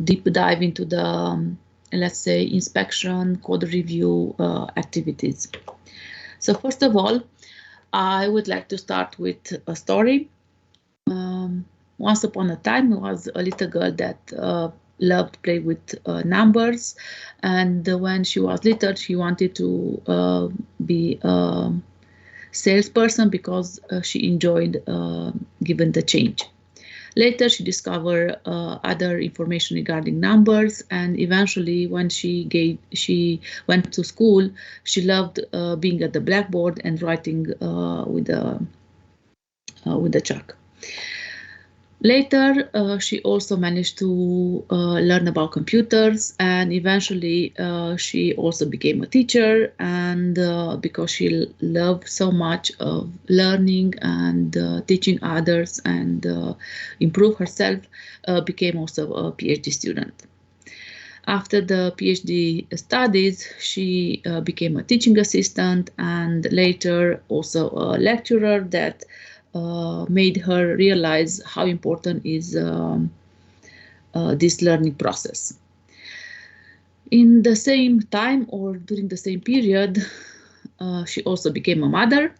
deep dive into the, let's say, inspection, code review activities. So first of all, I would like to start with a story. Once upon a time, there was a little girl that loved to play with numbers, and when she was little, she wanted to be a salesperson because she enjoyed giving the change. Later, she discovered other information regarding numbers, and eventually, when she went to school, she loved being at the blackboard and writing with the chalk. Later, she also managed to learn about computers, and eventually she also became a teacher, and because she loved so much of learning and teaching others and improve herself, became also a PhD student. After the PhD studies, she became a teaching assistant and later also a lecturer that made her realize how important is this learning process. In the same time or during the same period, she also became a mother,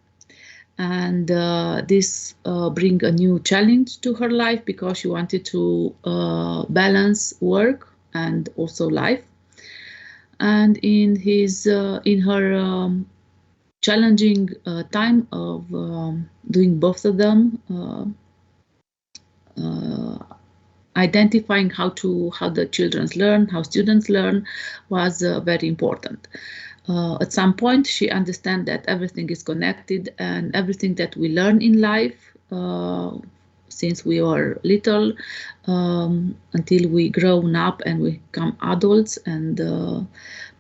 and this bring a new challenge to her life because she wanted to balance work and also life. And in her challenging time of doing both of them, identifying how the children learn, how students learn, was very important. At some point, she understands that everything is connected, and everything that we learn in life, since we are little, until we grown up and we become adults and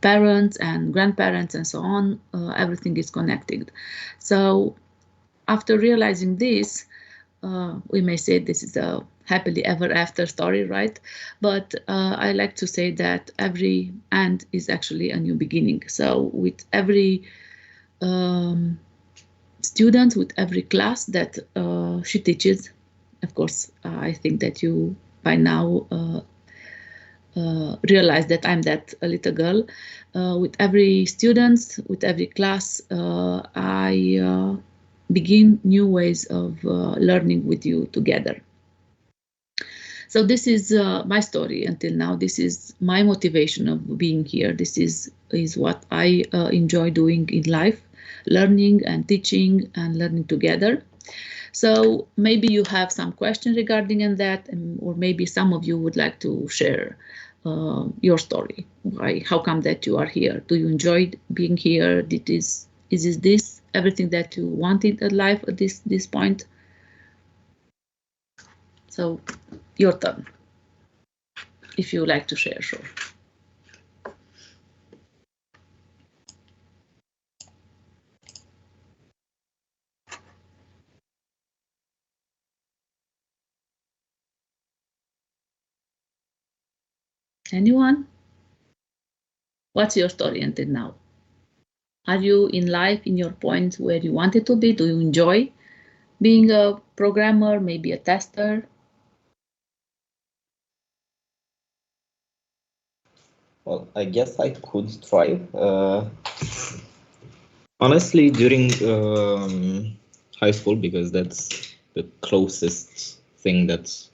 parents and grandparents and so on, everything is connected. So after realizing this, we may say this is a happily ever after story, right? But I like to say that every end is actually a new beginning. So with every student, with every class that she teaches, of course, I think that you by now realize that I'm that little girl. With every student, with every class, I begin new ways of learning with you together. So this is my story until now. This is my motivation of being here. This is what I enjoy doing in life, learning and teaching and learning together. So maybe you have some questions regarding that, or maybe some of you would like to share your story. Why? How come that you are here? Do you enjoy being here? Is this everything that you wanted in life at this point? So your turn, if you like to share, sure. Anyone? What's your story until now? Are you in life in your point where you wanted to be? Do you enjoy being a programmer, maybe a tester? Well, I guess I could try. Honestly, during high school, because that's the closest thing that's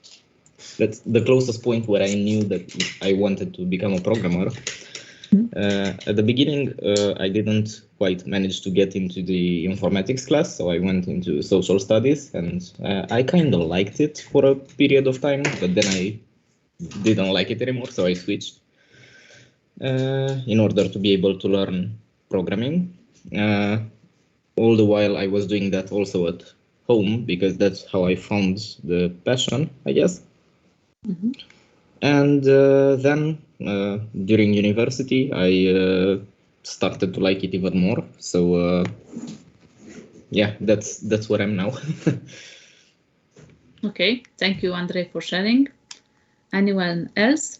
the closest point where I knew that I wanted to become a programmer. At the beginning, I didn't quite manage to get into the informatics class, so I went into social studies, and I kind of liked it for a period of time, but then I didn't like it anymore, so I switched in order to be able to learn programming. All the while I was doing that also at home, because that's how I found the passion, I guess. Mm-hmm. And then during university, I started to like it even more. So yeah, that's where I'm now. Okay, thank you, Andre, for sharing. Anyone else?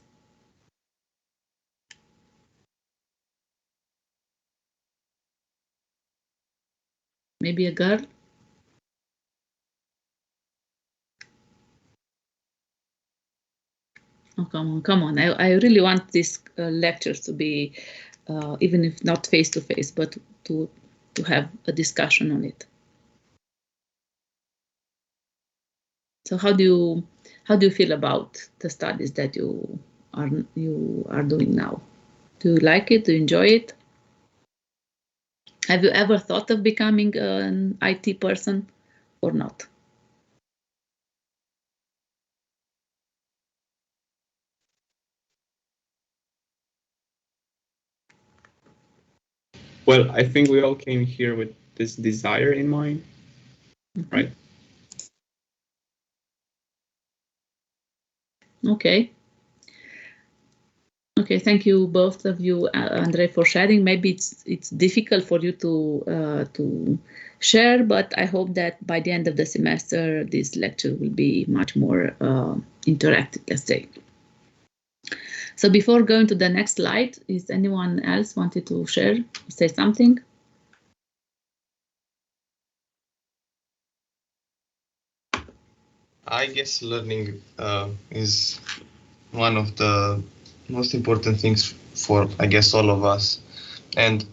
Maybe a girl? Oh, come on. I really want these lectures to be, even if not face to face, but to have a discussion on it. So how do you feel about the studies that you are doing now? Do you like it? Do you enjoy it? Have you ever thought of becoming an IT person or not? Well, I think we all came here with this desire in mind, right? Okay. Okay, thank you both of you, Andre, for sharing. Maybe it's difficult for you to share, but I hope that by the end of the semester, this lecture will be much more interactive, let's say. So before going to the next slide, is anyone else wanted to share, say something? I guess learning is one of the most important things for, I guess, all of us. And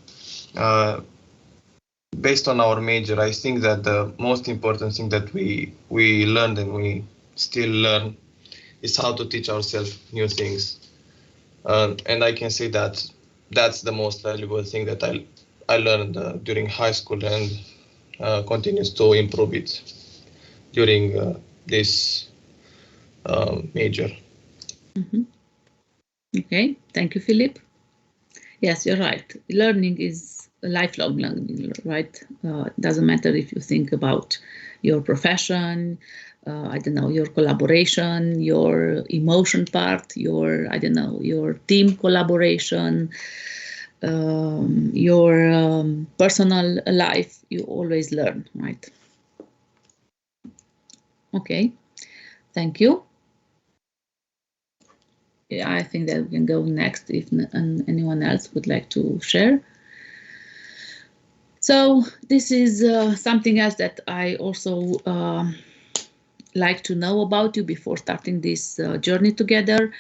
based on our major, I think that the most important thing that we learned and we still learn is how to teach ourselves new things. And I can say that that's the most valuable thing that I learned during high school and continues to improve it during this major. Mm-hmm. Okay, thank you, Philip. Yes, you're right. Learning is a lifelong learning, right? It doesn't matter if you think about your profession, I don't know, your collaboration, your emotion part, your, I don't know, your team collaboration, your personal life, you always learn, right? Okay, thank you. Yeah, I think that we can go next if anyone else would like to share. So this is something else that I also like to know about you before starting this journey together.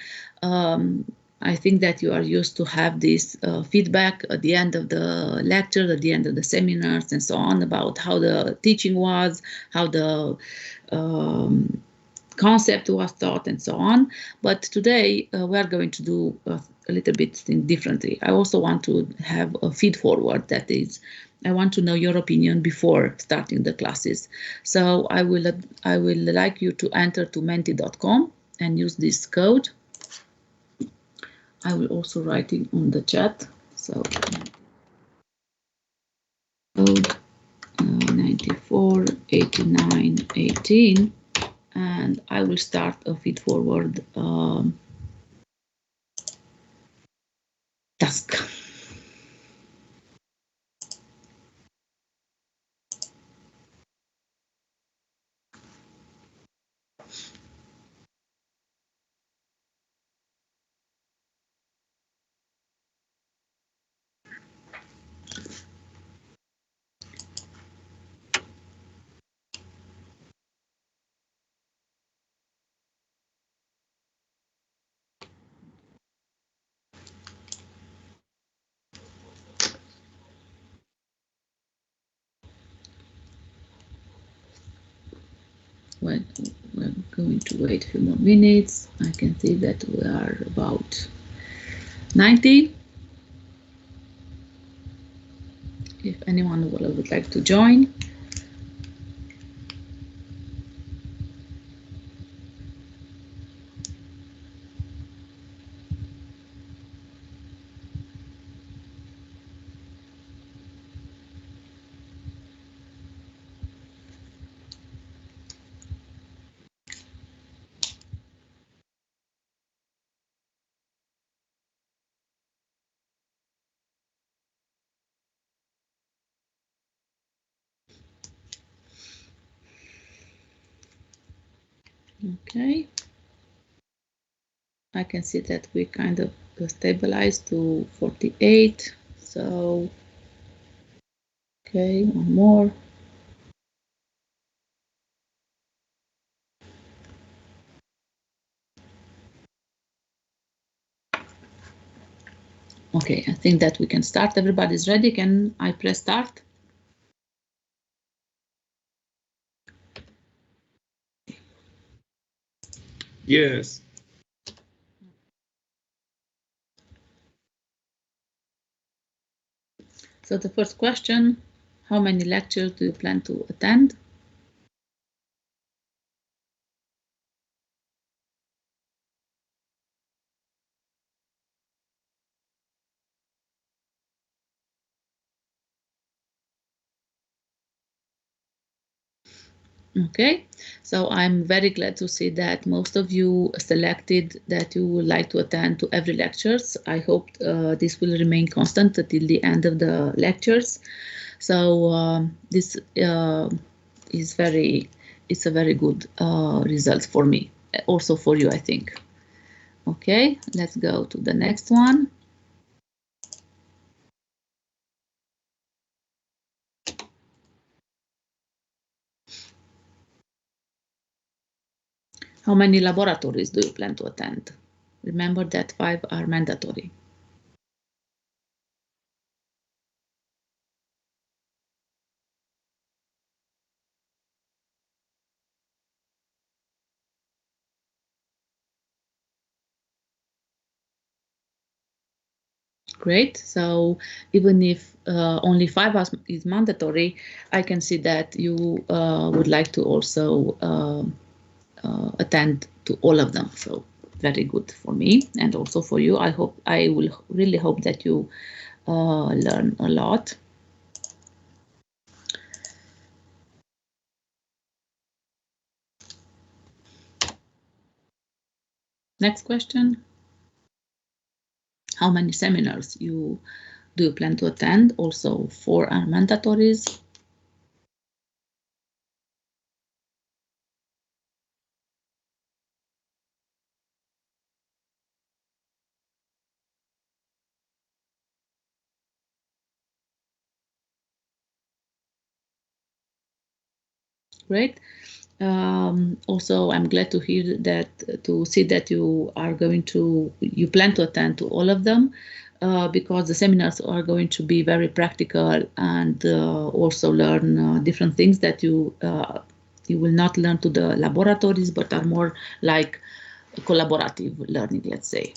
I think that you are used to have this feedback at the end of the lecture, at the end of the seminars, and so on about how the teaching was, how the concept was taught, and so on. But today we are going to do a little bit thing differently. I also want to have a feed forward, that is, I want to know your opinion before starting the classes. So I will like you to enter to menti.com and use this code. I will also write it on the chat. So code 94 89 18, and I will start a feed forward task. Well, we're going to wait a few more minutes. I can see that we are about 90. If anyone would like to join. Okay. I can see that we kind of stabilized to 48. So, okay, one more. Okay, I think that we can start. Everybody's ready. Can I press start? Yes. So the first question, how many lectures do you plan to attend? Okay, so I'm very glad to see that most of you selected that you would like to attend to every lectures. I hope this will remain constant until the end of the lectures. So this is it's a very good result for me, also for you, I think. Okay, let's go to the next one. How many laboratories do you plan to attend? Remember that 5 are mandatory. Great. So even if only 5 is mandatory, I can see that you would like to also attend to all of them. So very good for me and also for you. I will really hope that you learn a lot. Next question. How many seminars do you plan to attend? Also 4 are mandatories. Great. Also, I'm glad to hear that, to see that you plan to attend to all of them, because the seminars are going to be very practical and also learn different things that you will not learn to the laboratories, but are more like collaborative learning, let's say.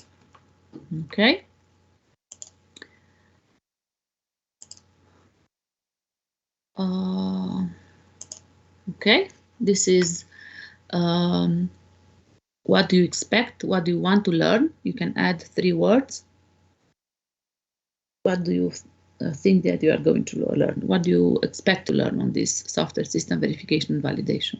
Okay. Okay, this is what do you expect? What do you want to learn? You can add 3 words. What do you think that you are going to learn? What do you expect to learn on this software system verification and validation?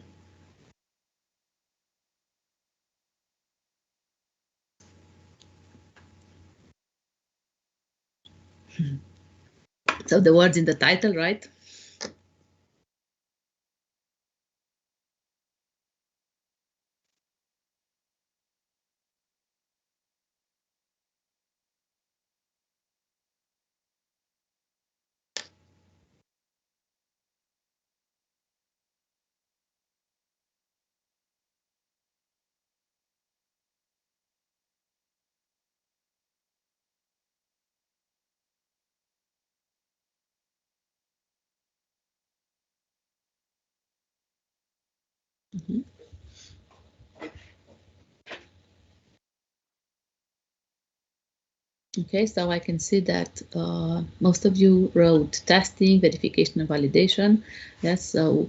So the words in the title, right? Mm-hmm. Okay, so I can see that most of you wrote testing, verification, and validation. Yes, so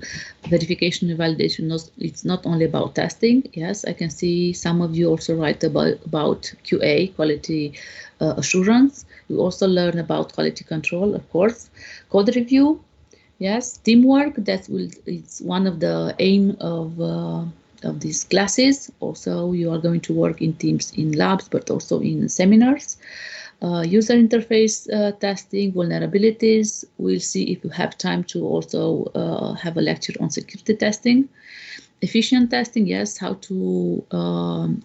verification and validation, it's not only about testing. Yes, I can see some of you also write about QA, quality assurance. You also learn about quality control, of course, code review. Yes, teamwork, it's one of the aim of these classes. Also, you are going to work in teams in labs, but also in seminars. User interface testing, vulnerabilities. We'll see if you have time to also have a lecture on security testing. Efficient testing, yes, how to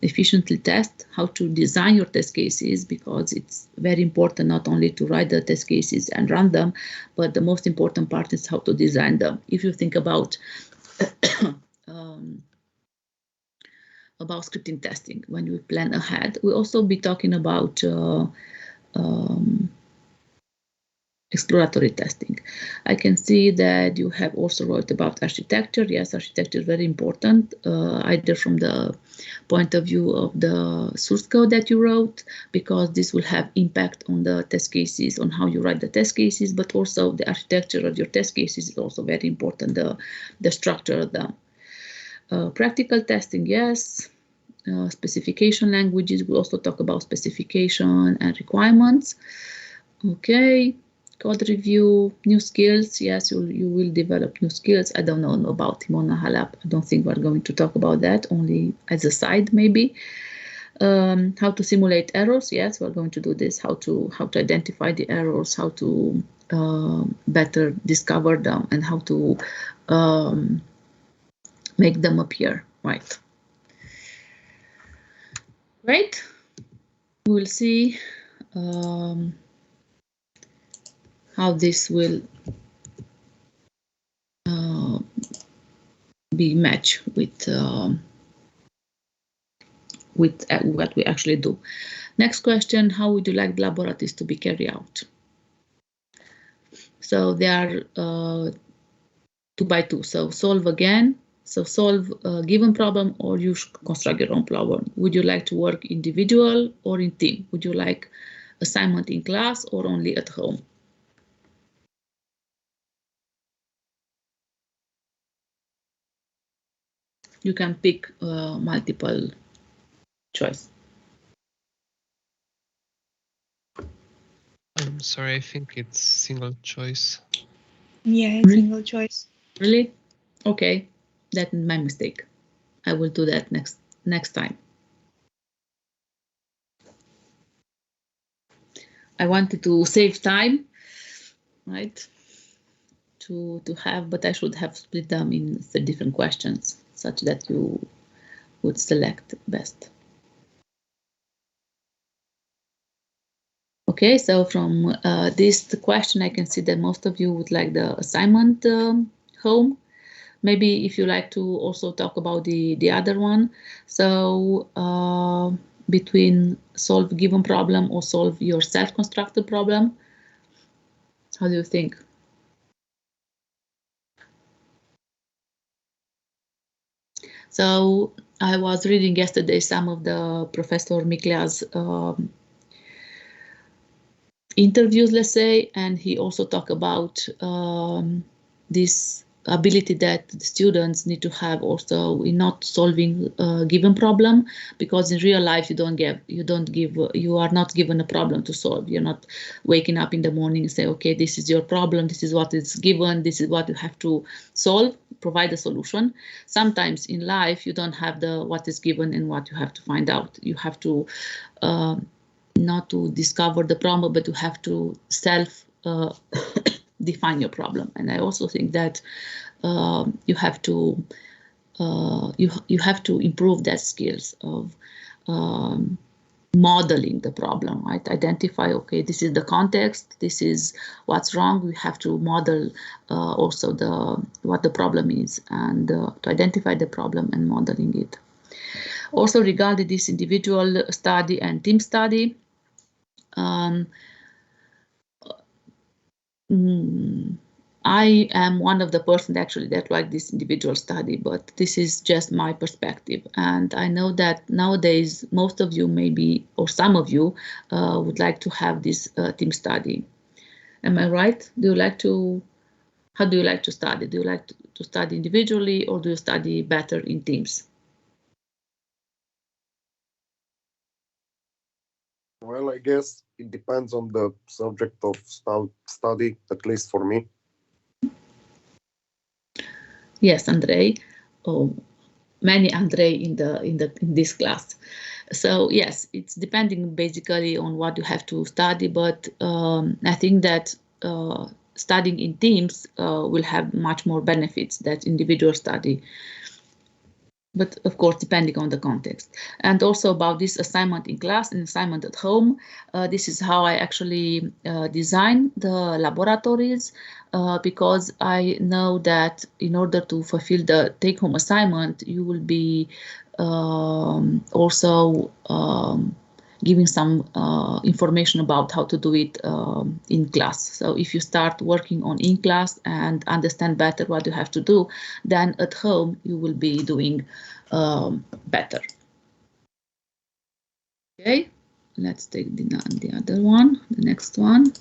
efficiently test, how to design your test cases, because it's very important not only to write the test cases and run them, but the most important part is how to design them. If you think about scripting testing, when you plan ahead, we'll also be talking about exploratory testing. I can see that you have also wrote about architecture. Yes, architecture is very important, either from the point of view of the source code that you wrote, because this will have impact on the test cases, on how you write the test cases, but also the architecture of your test cases is also very important, the structure of them. Practical testing, yes. Specification languages, we also talk about specification and requirements. Okay. Code review, new skills. Yes, you will develop new skills. I don't know about Timona Halap. I don't think we're going to talk about that, only as a side maybe. How to simulate errors. Yes, we're going to do this. How to identify the errors, how to better discover them, and how to make them appear. Right. Right. We will see how this will be matched with what we actually do. Next question: how would you like the laboratories to be carried out? So they are 2 by 2. So solve again. So solve a given problem, or you construct your own problem. Would you like to work individual or in team? Would you like assignment in class or only at home? You can pick multiple choice. I'm sorry, I think it's single choice. Yeah, it's single choice. Really? Okay, that's my mistake. I will do that next time. I wanted to save time, right? To have, but I should have split them in the different questions such that you would select best. Okay, so from this question, I can see that most of you would like the assignment home. Maybe if you like to also talk about the other one. So between solve given problem or solve your self-constructed problem, how do you think? So I was reading yesterday some of the Professor Miklea's interviews, let's say, and he also talked about this ability that the students need to have also in not solving a given problem, because in real life you are not given a problem to solve. You're not waking up in the morning and say, okay, this is your problem, this is what is given, this is what you have to solve, provide a solution. Sometimes in life you don't have the what is given and what you have to find out. You have to not to discover the problem, but you have to self define your problem. And I also think that you have to improve that skills of modeling the problem, right? Identify, okay, this is the context, this is what's wrong. We have to model also what the problem is, and to identify the problem and modeling it. Also regarding this individual study and team study, I am one of the person actually that like this individual study, but this is just my perspective. And I know that nowadays, most of you maybe, or some of you would like to have this team study. Am I right? How do you like to study? Do you like to study individually, or do you study better in teams? Well, I guess it depends on the subject of study, at least for me. Yes, Andrei. Oh, many Andrei in this class. So yes, it's depending basically on what you have to study, but I think that studying in teams will have much more benefits than individual study. But of course, depending on the context. And also about this assignment in class and assignment at home, this is how I actually design the laboratories, because I know that in order to fulfill the take-home assignment, you will be also giving some information about how to do it in class. So if you start working on in class and understand better what you have to do, then at home you will be doing better. Okay, let's take the other one, the next one.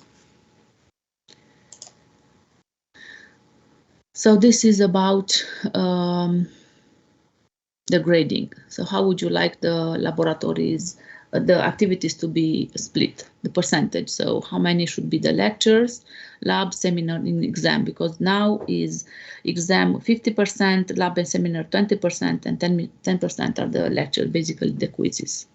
So this is about the grading. So how would you like the laboratories, the activities to be split, the percentage? So how many should be the lectures, lab, seminar, and exam? Because now is exam 50%, lab and seminar 20%, and 10% are the lectures, basically the quizzes.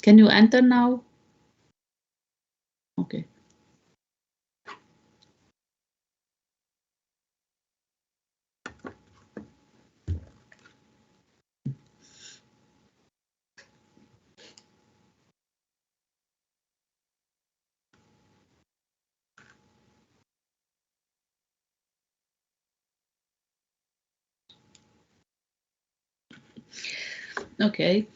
Can you enter now? Okay. Okay.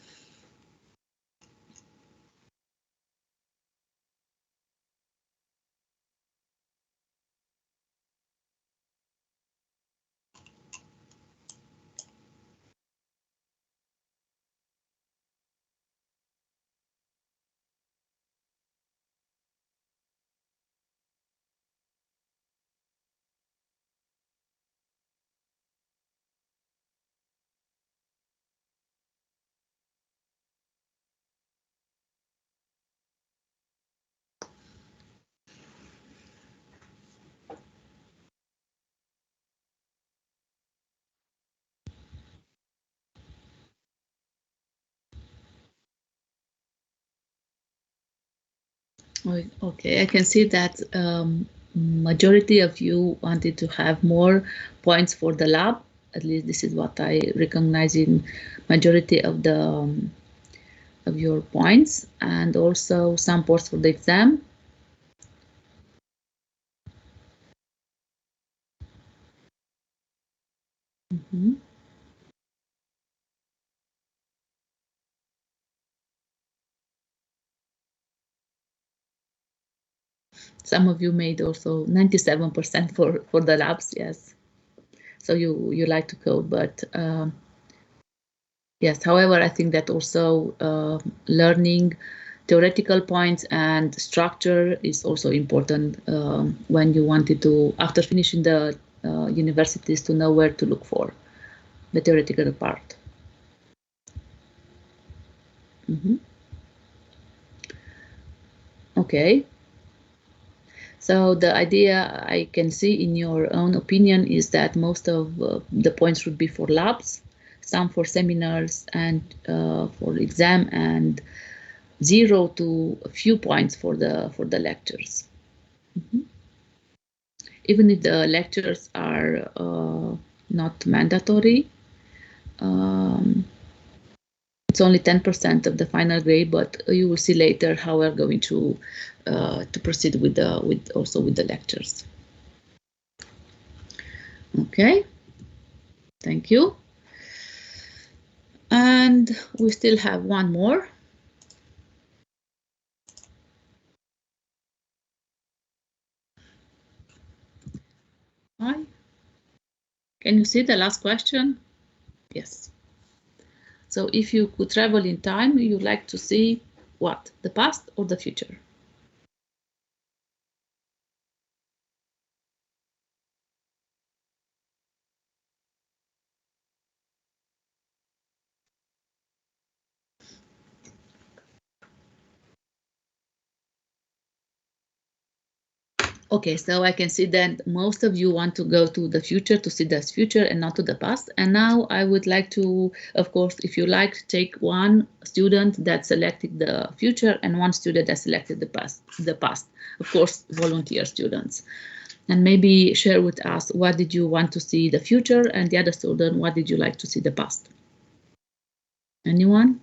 Okay, I can see that majority of you wanted to have more points for the lab. At least this is what I recognize in majority of the of your points, and also some points for the exam. Mm-hmm. Some of you made also 97% for the labs, yes. So you like to code, but yes. However, I think that also learning theoretical points and structure is also important when you wanted to, after finishing the universities, to know where to look for the theoretical part. Mm-hmm. Okay. So the idea I can see in your own opinion is that most of the points should be for labs, some for seminars and for exam, and 0 to a few points for the lectures. Mm-hmm. Even if the lectures are not mandatory, it's only 10% of the final grade, but you will see later how we're going to proceed with the lectures. Okay, thank you. And we still have one more. Hi. Can you see the last question? Yes. So if you could travel in time, you'd like to see what? The past or the future? Okay, so I can see that most of you want to go to the future to see the future and not to the past. And now I would like to, of course, if you like, take one student that selected the future and one student that selected the past. Of course, volunteer students. And maybe share with us what did you want to see the future, and the other student, what did you like to see the past? Anyone?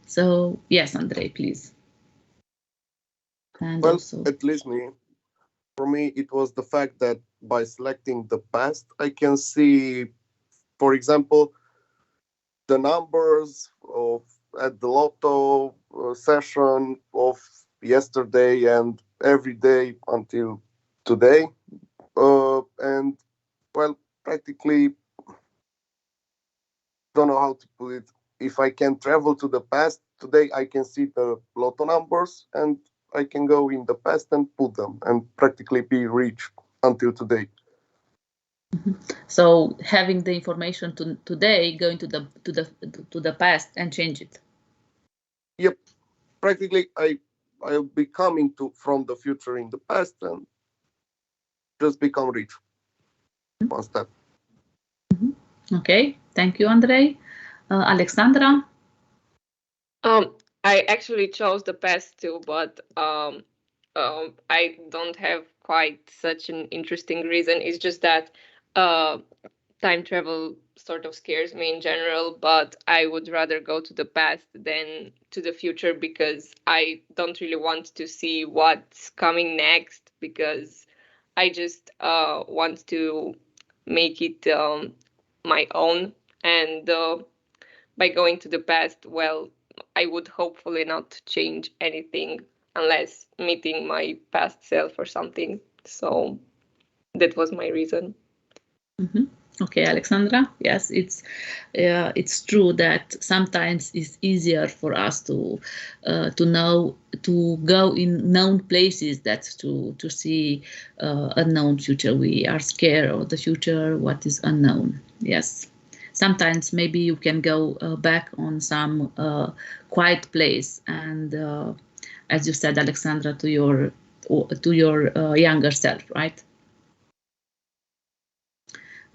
So yes, Andrei, please. And Well, also, at least for me, it was the fact that by selecting the past, I can see, for example, the numbers of at the lotto session of yesterday and every day until today. And well, practically don't know how to put it. If I can travel to the past today, I can see the lotto numbers and I can go in the past and put them and practically be rich until today. so having the information today, going to the past and change it. Yep, practically I'll be coming to from the future in the past and just become rich. One step. Okay, thank you, Andrei. Alexandra. I actually chose the past too, but I don't have quite such an interesting reason. It's just that time travel sort of scares me in general, but I would rather go to the past than to the future because I don't really want to see what's coming next because I just want to make it my own. And by going to the past, well, I would hopefully not change anything unless meeting my past self or something. So that was my reason. Okay, Alexandra. Yes, it's true that sometimes it's easier for us to know to go in known places that to see unknown future. We are scared of the future, what is unknown. Yes, sometimes maybe you can go back on some quiet place and, as you said, Alexandra, to your younger self, right?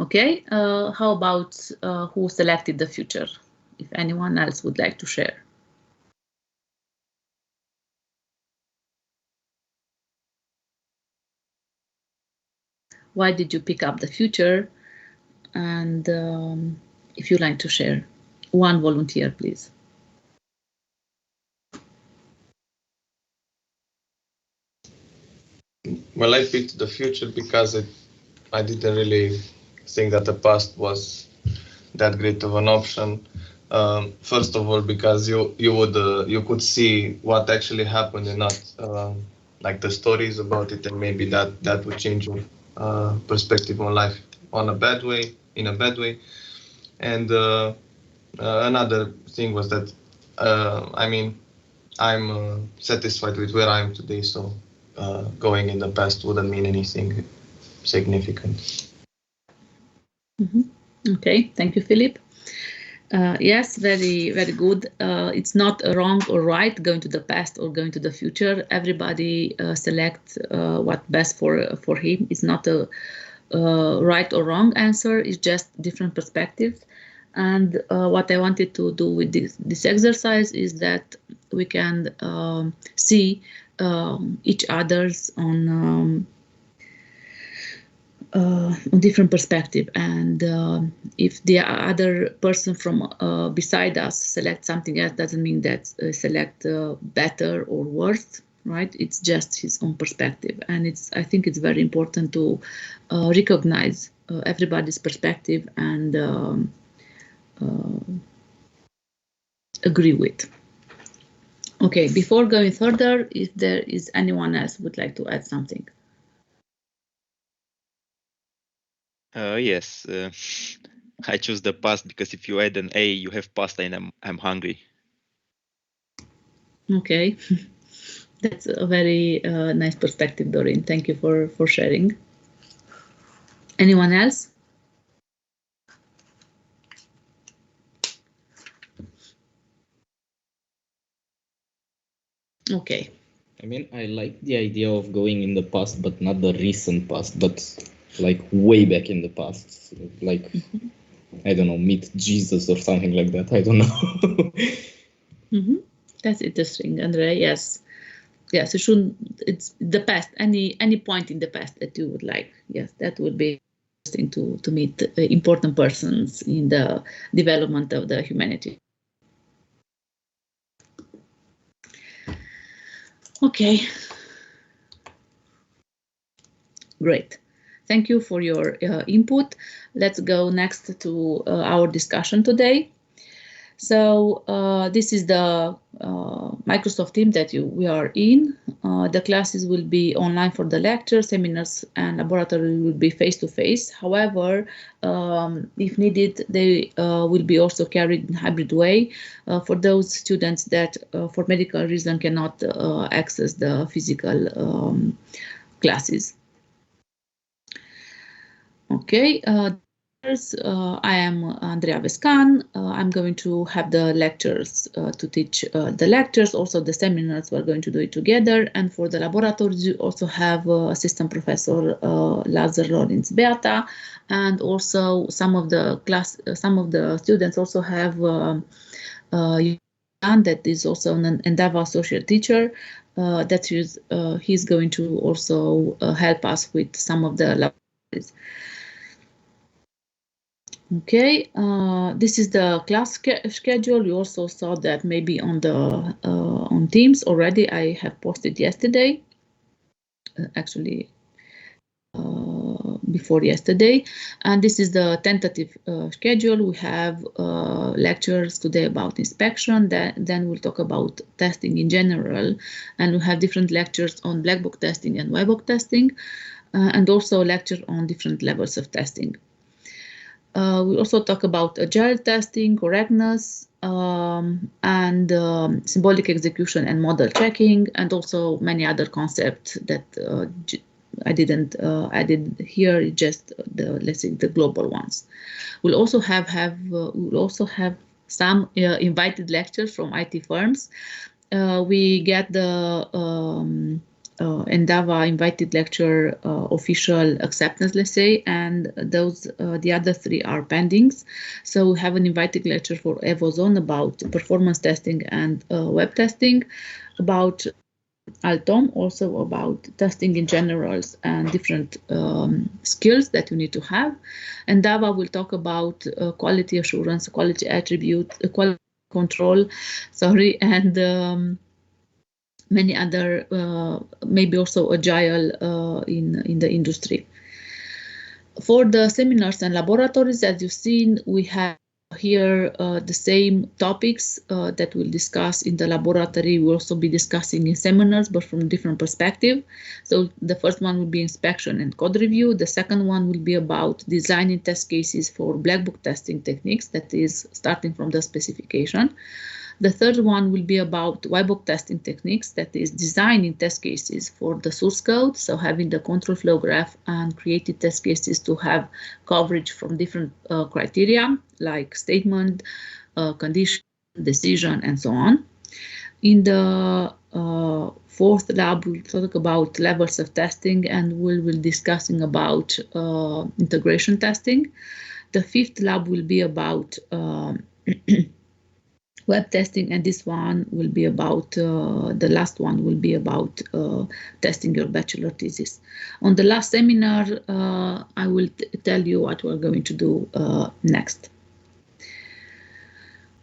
Okay, how about who selected the future? If anyone else would like to share. Why did you pick up the future? And if you like to share, one volunteer, please. Well, I picked the future because I didn't really think that the past was that great of an option. First of all, because you could see what actually happened and not like the stories about it, and maybe that would change your perspective on life in a bad way. And another thing was that I mean I'm satisfied with where I am today, so going in the past wouldn't mean anything significant. Okay, thank you, Philip. Yes, very, very good. It's not a wrong or right going to the past or going to the future. Everybody selects what best for him. It's not a right or wrong answer. It's just different perspectives. And what I wanted to do with this exercise is that we can see each other's on different perspective, and if the other person from beside us select something else, doesn't mean that select better or worse, right? It's just his own perspective, and I think it's very important to recognize everybody's perspective and agree with. Okay, before going further, if there is anyone else who would like to add something. Yes, I choose the past because if you add an A, you have pasta and I'm hungry. Okay, that's a very nice perspective, Doreen. Thank you for sharing. Anyone else? Okay. I mean, I like the idea of going in the past, but not the recent past, but like way back in the past. Like, I don't know, meet Jesus or something like that. I don't know. That's interesting, Andrea. Yes. Yes, it shouldn't. It's the past. Any point in the past that you would like. Yes, that would be interesting to meet important persons in the development of the humanity. Okay. Great. Thank you for your input. Let's go next to our discussion today. So this is the Microsoft team that we are in. The classes will be online for the lectures, seminars, and laboratory will be face-to-face. However, if needed, they will be also carried in hybrid way for those students that for medical reason cannot access the physical classes. Okay, I am Andrea Vescan. I'm going to have the lectures to teach the lectures. Also, the seminars we're going to do it together. And for the laboratories, you also have Assistant Professor Lazar Lorenz Beata, and also some of the students also have that is also an Endava associate teacher. He's going to also help us with some of the laboratories. Okay, this is the class schedule. You also saw that maybe on the on Teams already. I have posted yesterday, actually before yesterday, and this is the tentative schedule. We have lectures today about inspection. Then we'll talk about testing in general, and we have different lectures on black box testing and white box testing, and also a lecture on different levels of testing. We also talk about agile testing, correctness, and symbolic execution and model checking, and also many other concepts that I didn't added here. Just let's say the global ones. We'll also have some invited lectures from IT firms. We get the Endava invited lecture official acceptance, let's say, and those the other three are pendings. So we have an invited lecture for Evozone about performance testing and web testing, about Altom also about testing in generals and different skills that you need to have. And Endava will talk about quality assurance, quality attribute, quality control, sorry, and many other, maybe also agile in the industry. For the seminars and laboratories, as you've seen, we have here the same topics that we'll discuss in the laboratory. We'll also be discussing in seminars, but from a different perspective. So the first one will be inspection and code review. The second one will be about designing test cases for black book testing techniques, that is starting from the specification. The third one will be about white box testing techniques, that is designing test cases for the source code, so having the control flow graph and creating test cases to have coverage from different criteria like statement, condition, decision, and so on. In the fourth lab, we'll talk about levels of testing, and we'll be discussing about integration testing. The fifth lab will be about web testing, and this one will be about, the last one will be about testing your bachelor thesis. On the last seminar, I will tell you what we're going to do next.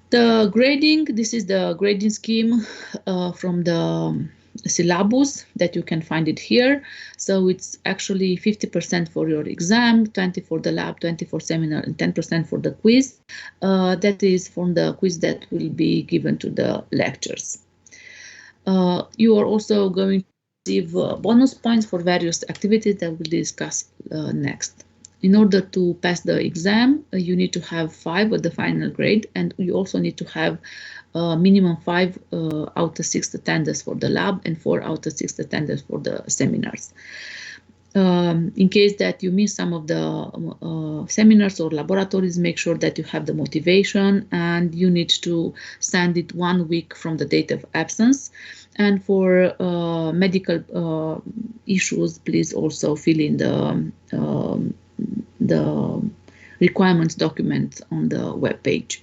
The grading, this is the grading scheme from the syllabus that you can find it here. So it's actually 50% for your exam, 20 for the lab, 20 for seminar, and 10% for the quiz. That is from the quiz that will be given to the lectures. You are also going to receive bonus points for various activities that we'll discuss next. In order to pass the exam, you need to have 5 at the final grade, and you also need to have minimum 5 out of 6 attendance for the lab and 4 out of 6 attendance for the seminars. In case that you miss some of the seminars or laboratories, make sure that you have the motivation, and you need to send it 1 week from the date of absence. And for medical issues, please also fill in the requirements document on the web page.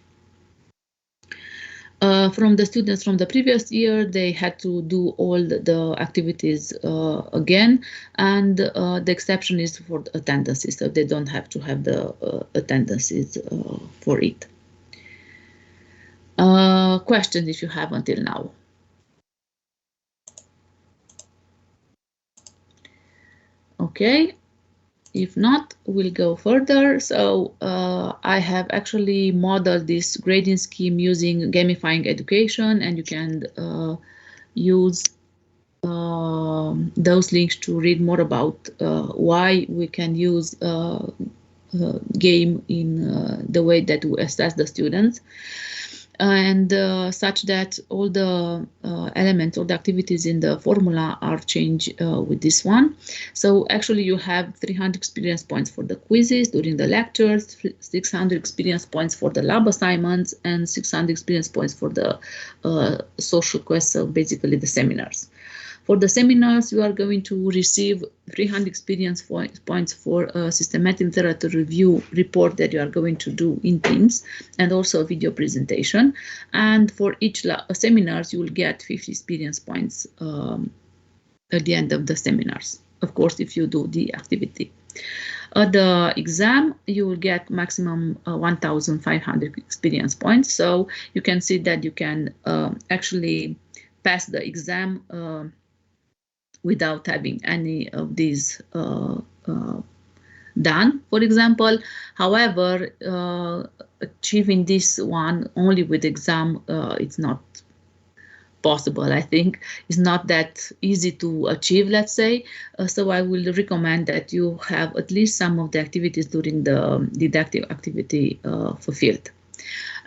From the students from the previous year, they had to do all the activities again, and the exception is for the attendances, so they don't have to have the attendances for it. Questions if you have until now. Okay. If not, we'll go further. So I have actually modeled this grading scheme using gamifying education, and you can use those links to read more about why we can use game in the way that we assess the students, and such that all the elements or the activities in the formula are changed with this one. So actually you have 300 experience points for the quizzes during the lectures, 600 experience points for the lab assignments, and 600 experience points for the social quests, so basically the seminars. For the seminars, you are going to receive 300 experience points for a systematic literature review report that you are going to do in Teams, and also a video presentation. And for each seminars, you will get 50 experience points at the end of the seminars. Of course, if you do the activity. At the exam, you will get maximum 1,500 experience points. So you can see that you can actually pass the exam without having any of these done, for example. However, achieving this one only with exam, it's not possible. I think it's not that easy to achieve, let's say. So I will recommend that you have at least some of the activities during the didactic activity fulfilled.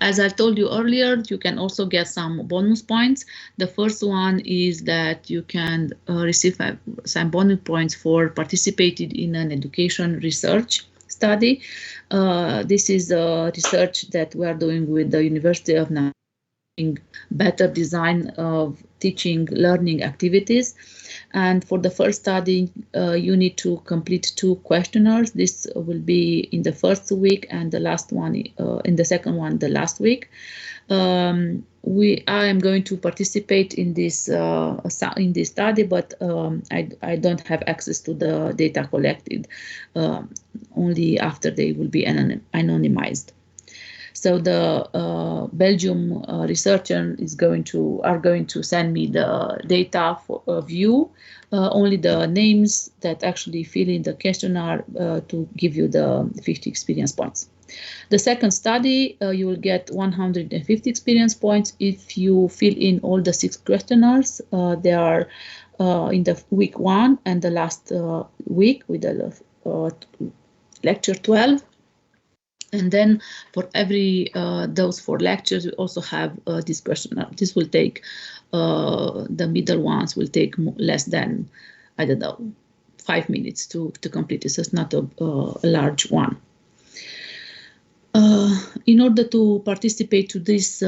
As I told you earlier, you can also get some bonus points. The first one is that you can receive some bonus points for participating in an education research study. This is a research that we are doing with the University of Nottingham, better design of teaching learning activities. And for the first study, you need to complete 2 questionnaires. This will be in the first week, and the last one in the second one, the last week. I am going to participate in this study, but I don't have access to the data collected. Only after they will be anonymized. So the Belgium researcher are going to send me the data for view, only the names that actually fill in the questionnaire to give you the 50 experience points. The second study, you will get 150 experience points if you fill in all the 6 questionnaires. They are in the week 1 and the last week with the lecture 12. And then for every those 4 lectures, we also have this questionnaire. This will take, the middle ones will take less than, I don't know, 5 minutes to complete this. So it's not a large one. In order to participate to this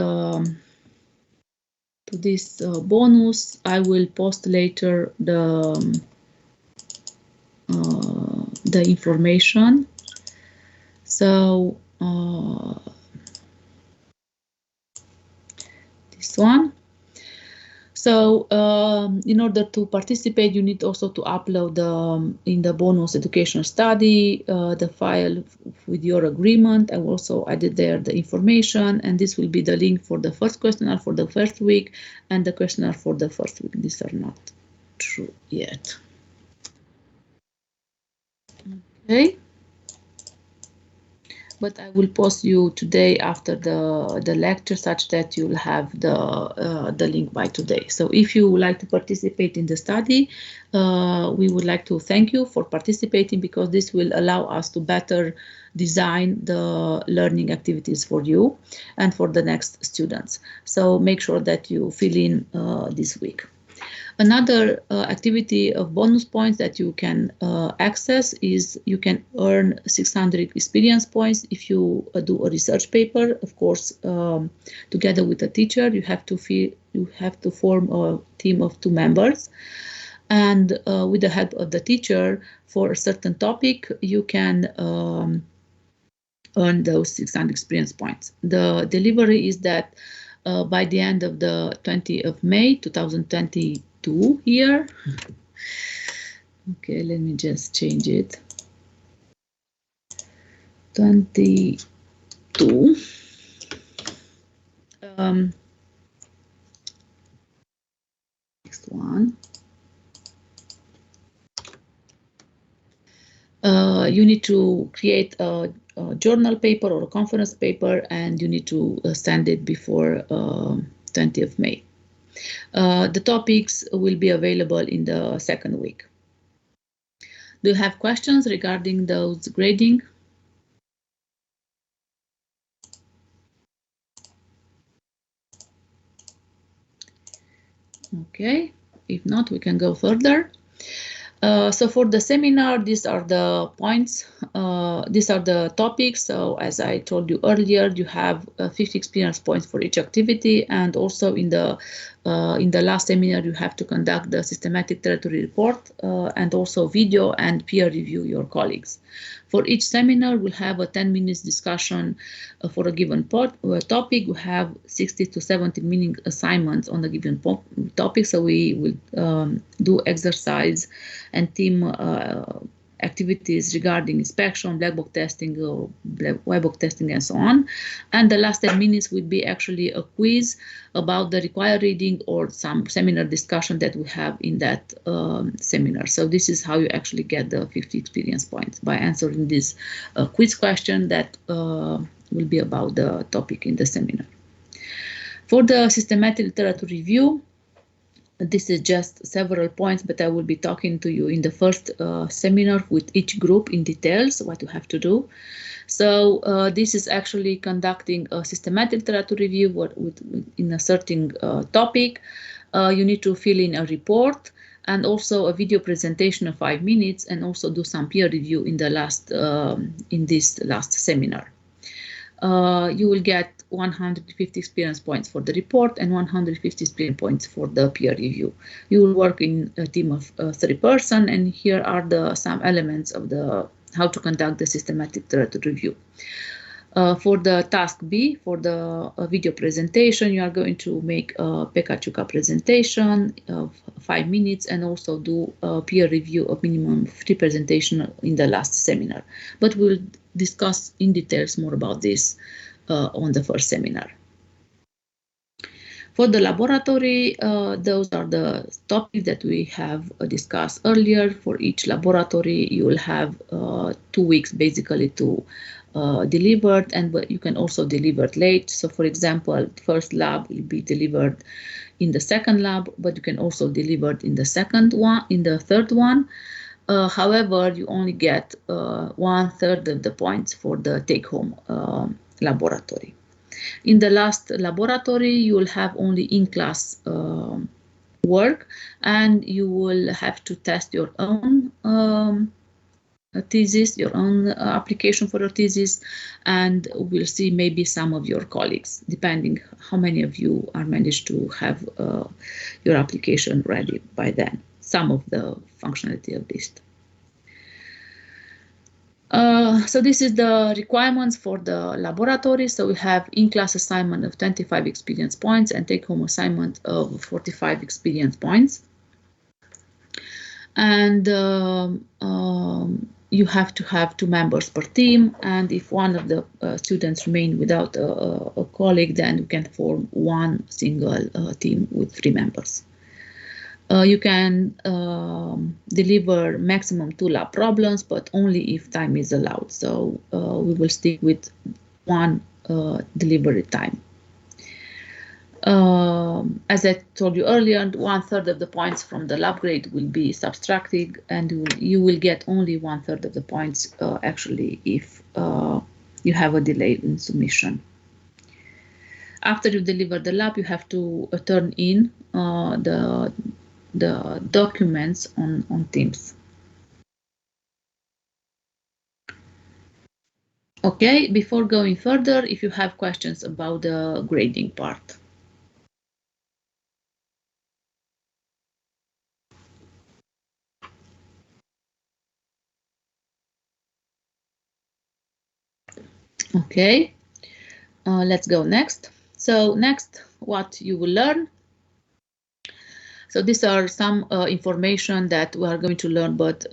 bonus, I will post later the information. So this one. So in order to participate, you need also to upload in the bonus educational study the file with your agreement. I also added there the information, and this will be the link for the first questionnaire for the first week and the questionnaire for the first week. These are not true yet. Okay. But I will post you today after the lecture, such that you'll have the link by today. So if you would like to participate in the study, we would like to thank you for participating, because this will allow us to better design the learning activities for you and for the next students. So make sure that you fill in this week. Another activity of bonus points that you can access is you can earn 600 experience points if you do a research paper. Of course, together with a teacher, you have to form a team of 2 members, and with the help of the teacher for a certain topic, you can earn those 600 experience points. The delivery is that by the end of the 20th of May 2022 here. Okay, let me just change it. 22. Next one. you need to create a journal paper or a conference paper, and you need to send it before 20th May. The topics will be available in the second week. Do you have questions regarding those grading? Okay, if not, we can go further. So for the seminar, these are the points, these are the topics. So as I told you earlier, you have 50 experience points for each activity, and also in the last seminar, you have to conduct the systematic territory report and also video and peer review your colleagues. For each seminar, we'll have a 10 minutes discussion for a given topic. We have 60 to 70 minute assignments on a given topic. So we will do exercise and team activities regarding inspection, black box testing, or white box testing, and so on. And the last 10 minutes would be actually a quiz about the required reading or some seminar discussion that we have in that seminar. So this is how you actually get the 50 experience points, by answering this quiz question that will be about the topic in the seminar. For the systematic literature review, this is just several points, but I will be talking to you in the first seminar with each group in details what you have to do. So this is actually conducting a systematic literature review in a certain topic. You need to fill in a report and also a video presentation of 5 minutes, and also do some peer review in the this last seminar. You will get 150 experience points for the report and 150 experience points for the peer review. You will work in a team of 3 persons, and here are some elements of how to conduct the systematic literature review. For the task B, for the video presentation, you are going to make a Pekachuka presentation of 5 minutes, and also do a peer review of minimum 3 presentations in the last seminar. But we'll discuss in details more about this on the first seminar. For the laboratory, those are the topics that we have discussed earlier. For each laboratory, you will have 2 weeks basically to deliver, but you can also deliver late. So for example, the first lab will be delivered in the second lab, but you can also deliver in the third one. However, you only get 1/3 of the points for the take-home laboratory. In the last laboratory, you will have only in-class work, and you will have to test your own thesis, your own application for your thesis, and we'll see maybe some of your colleagues, depending how many of you are managed to have your application ready by then, some of the functionality of this. So this is the requirements for the laboratory. So we have in-class assignment of 25 experience points and take-home assignment of 45 experience points. And you have to have 2 members per team. And if one of the students remain without a colleague, then you can form one single team with 3 members. You can deliver maximum 2 lab problems, but only if time is allowed. So we will stick with 1 delivery time. As I told you earlier, 1/3 of the points from the lab grade will be subtracted, and you will get only 1/3 of the points actually if you have a delay in submission. After you deliver the lab, you have to turn in the documents on Teams. Okay, before going further, if you have questions about the grading part. Okay, let's go next. So next, what you will learn. So these are some information that we are going to learn, but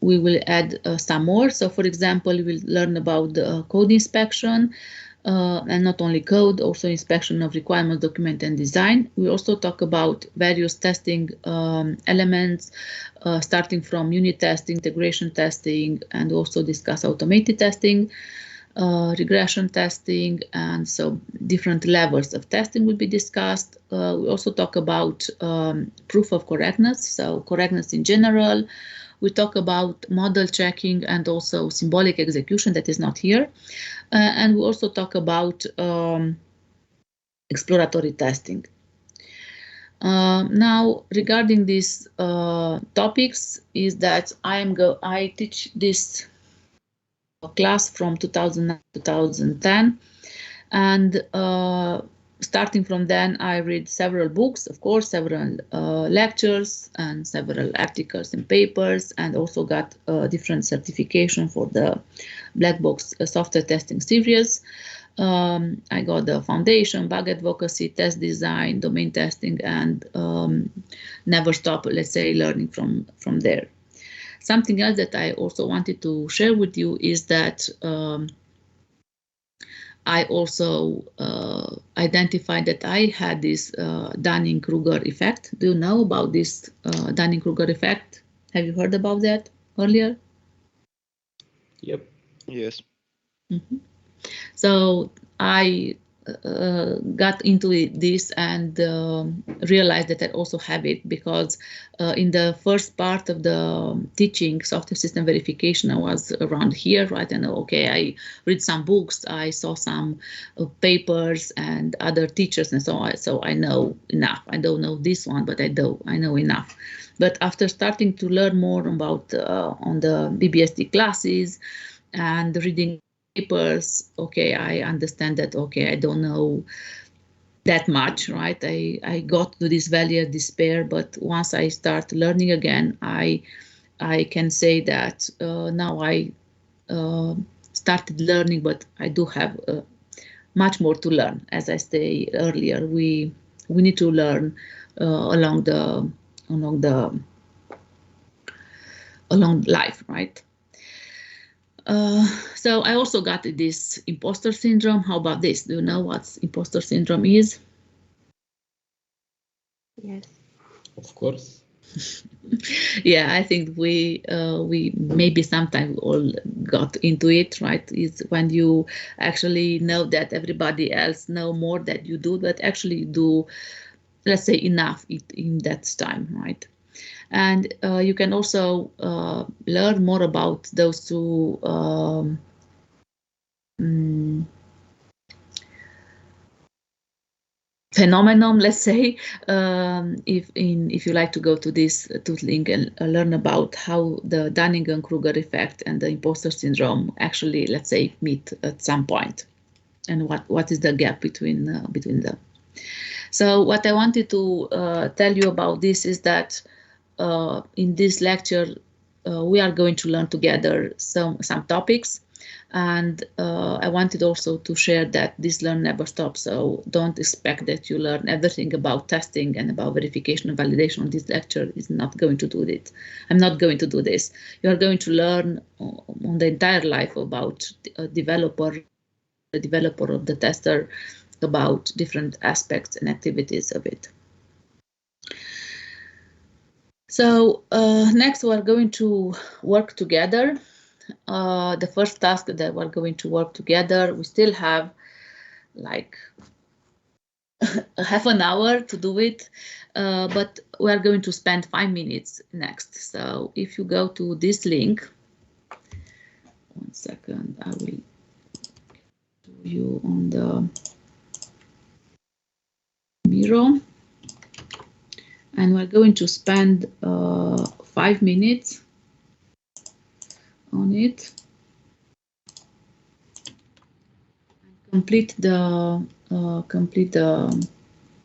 we will add some more. So for example, we will learn about the code inspection, and not only code, also inspection of requirements, document, and design. We also talk about various testing elements, starting from unit testing, integration testing, and also discuss automated testing, regression testing, and so different levels of testing will be discussed. We also talk about proof of correctness, so correctness in general. We talk about model checking and also symbolic execution that is not here. And we also talk about exploratory testing. Now, regarding these topics, is that I teach this class from 2009 to 2010, and starting from then, I read several books, of course, several lectures and several articles and papers, and also got different certification for the black box software testing series. I got the foundation, bug advocacy, test design, domain testing, and never stop, let's say, learning from there. Something else that I also wanted to share with you is that I also identified that I had this Dunning-Kruger effect. Do you know about this Dunning-Kruger effect? Have you heard about that earlier? Yep. Yes. Mm-hmm. So I got into this and realized that I also have it, because in the first part of the teaching software system verification, I was around here, right? And okay, I read some books, I saw some papers and other teachers and so on. So I know enough. I don't know this one, but I know enough. But after starting to learn more about on the BBSD classes and reading papers, okay, I understand that, okay, I don't know that much, right? I got to this valley of despair, but once I start learning again, I can say that now I started learning, but I do have much more to learn. As I say earlier, we need to learn along life, right? So I also got this imposter syndrome. How about this? Do you know what imposter syndrome is? Yes. Of course. Yeah, I think we maybe sometimes all got into it, right? It's when you actually know that everybody else know more than you do, but actually do, let's say, enough in that time, right? And you can also learn more about those two phenomenon, let's say, if you like to go to this link and learn about how the Dunning-Kruger effect and the imposter syndrome actually, let's say, meet at some point, and what is the gap between them. So what I wanted to tell you about this is that in this lecture we are going to learn together some topics. And I wanted also to share that this learn never stops. So don't expect that you learn everything about testing and about verification and validation. This lecture is not going to do it. I'm not going to do this. You are going to learn on the entire life about a developer, the developer of the tester, about different aspects and activities of it. So next we are going to work together. The first task that we're going to work together, we still have like half an hour to do it, but we're going to spend 5 minutes next. So if you go to this link, 1 second, I will show you on the Miro, and we're going to spend 5 minutes on it. Complete the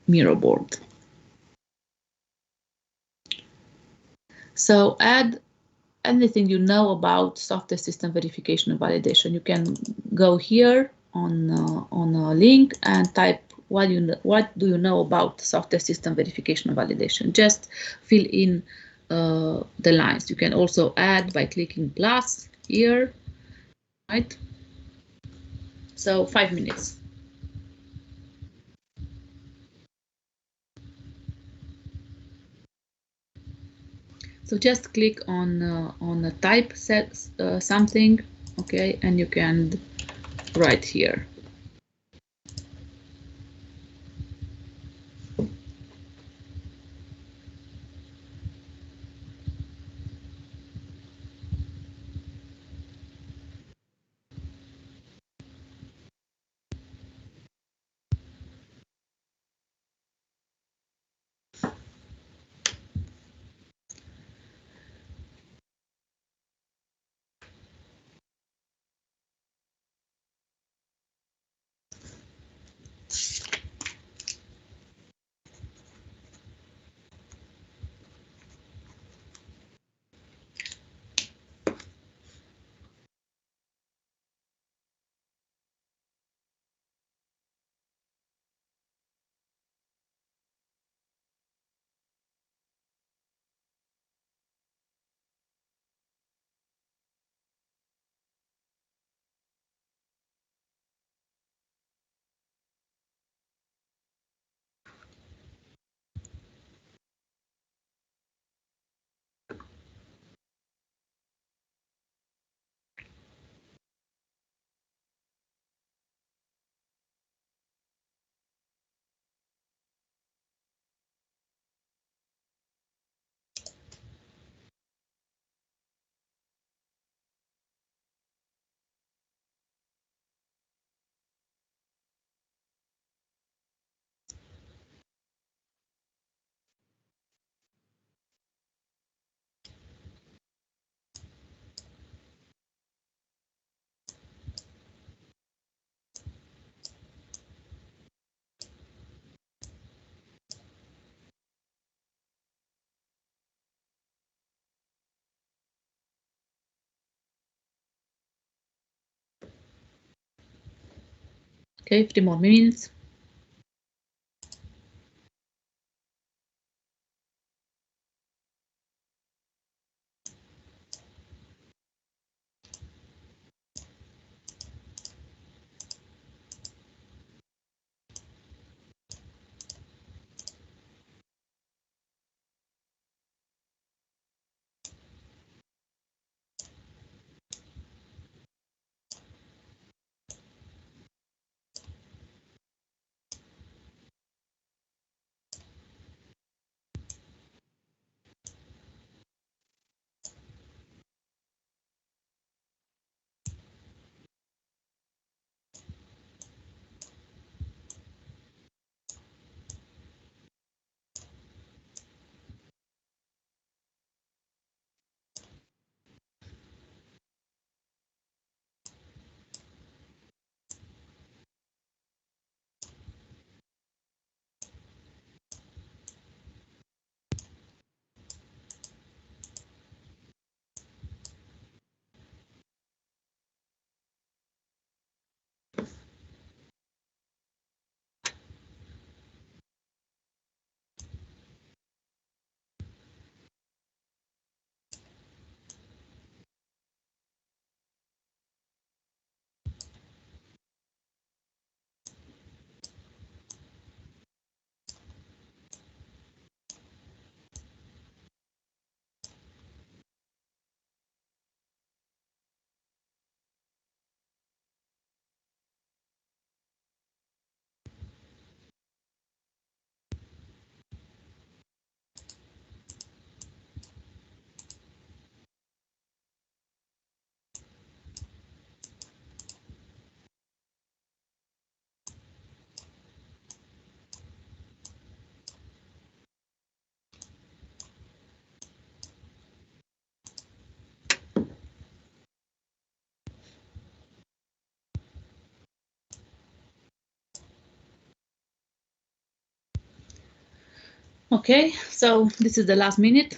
Miro board. So add anything you know about software system verification and validation. You can go here on a link and type what do you know about software system verification and validation. Just fill in the lines. You can also add by clicking plus here, right? So 5 minutes. So just click on a type set something, okay, and you can write here. Okay, 3 more minutes. Okay, so this is the last minute.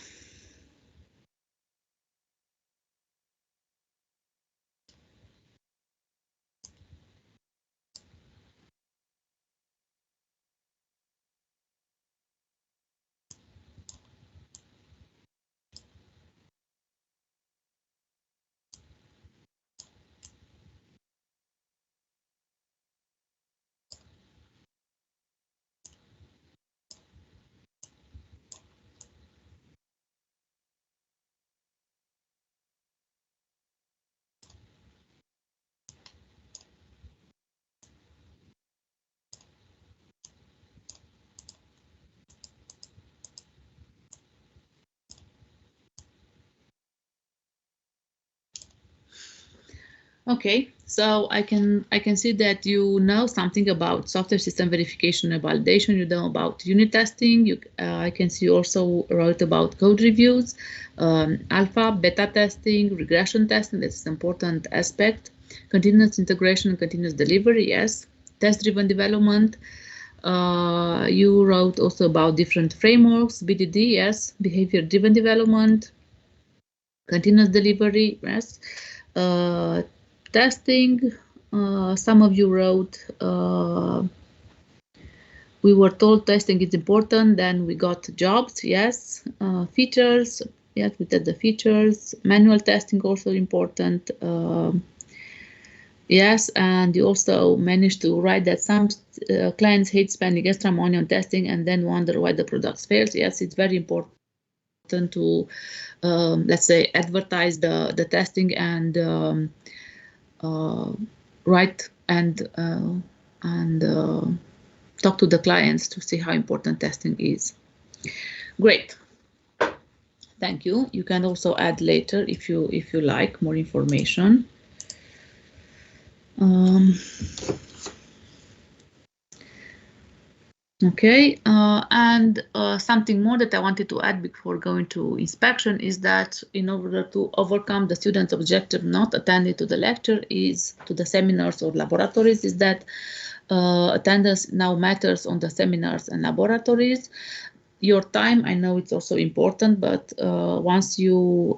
Okay, so I can see that you know something about software system verification and validation. You know about unit testing. I can see you also wrote about code reviews, alpha, beta testing, regression testing. That's an important aspect. Continuous integration and continuous delivery. Yes, test-driven development. You wrote also about different frameworks, BDD. Yes, behavior-driven development, continuous delivery. Yes. Testing, some of you wrote, we were told testing is important, then we got jobs, yes. Features, yes, we did the features. Manual testing also important. Yes, and you also managed to write that some clients hate spending extra money on testing and then wonder why the products fails. Yes, it's very important to, let's say, advertise the testing and write and talk to the clients to see how important testing is. Great. Thank you. You can also add later if you like more information. Okay, and something more that I wanted to add before going to inspection is that in order to overcome the student's objective not attending to the lecture is to the seminars or laboratories is that attendance now matters on the seminars and laboratories. Your time, I know it's also important, but once you,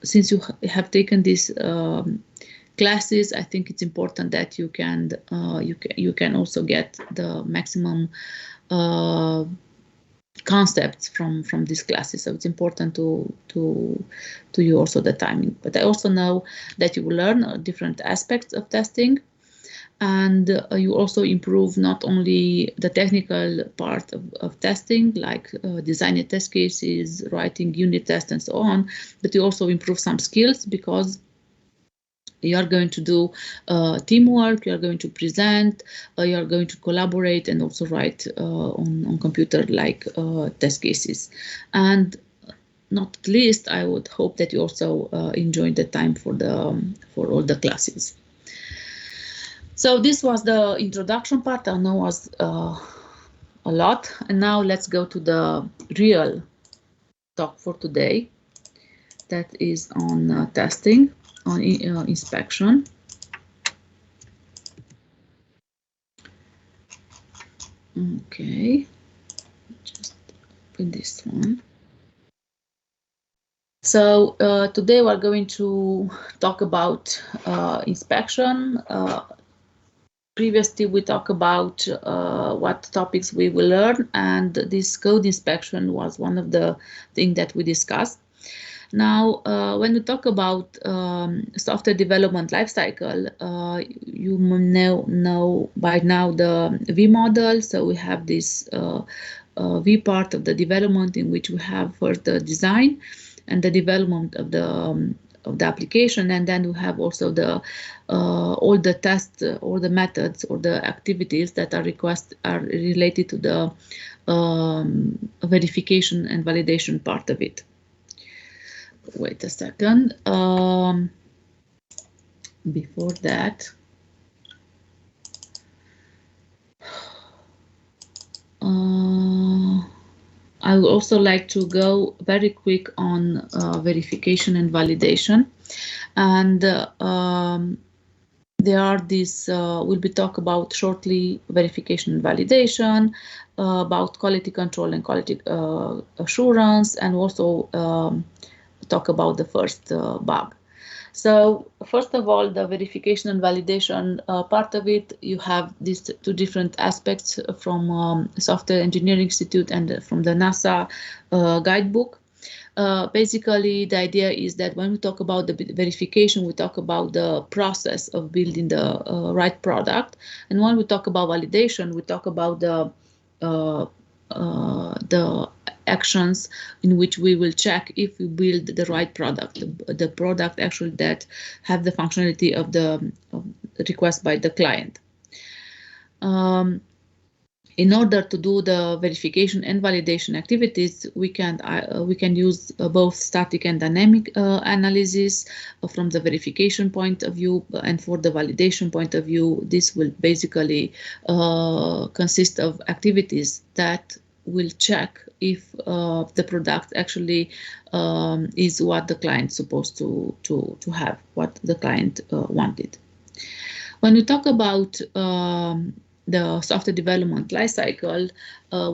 since you have taken this classes, I think it's important that you can also get the maximum concepts from these classes. So it's important to you also the timing. But I also know that you will learn different aspects of testing, and you also improve not only the technical part of testing, like designing test cases, writing unit tests, and so on, but you also improve some skills because you are going to do teamwork, you are going to present, you are going to collaborate and also write on computer like test cases. And not least, I would hope that you also enjoy the time for all the classes. So this was the introduction part. I know was a lot. And now let's go to the real talk for today. That is on testing, on inspection. Okay, just open this one. So today we're going to talk about inspection. Previously, we talked about what topics we will learn, and this code inspection was one of the things that we discussed. Now, when we talk about software development lifecycle, you know by now the V model. So we have this V part of the development in which we have first the design and the development of the application, and then we have also the all the tests or the methods or the activities that are related to the verification and validation part of it. Wait a second. Before that, I would also like to go very quick on verification and validation. And there are these, we'll be talk about shortly verification and validation, about quality control and quality assurance, and also talk about the first bug. So first of all, the verification and validation part of it, you have these two different aspects from Software Engineering Institute and from the NASA guidebook. Basically, the idea is that when we talk about the verification, we talk about the process of building the right product. And when we talk about validation, we talk about the actions in which we will check if we build the right product, the product actually that have the functionality of the request by the client. In order to do the verification and validation activities, we can use both static and dynamic analysis from the verification point of view, and for the validation point of view, this will basically consist of activities that will check if the product actually is what the client is supposed to have, what the client wanted. When we talk about the software development lifecycle,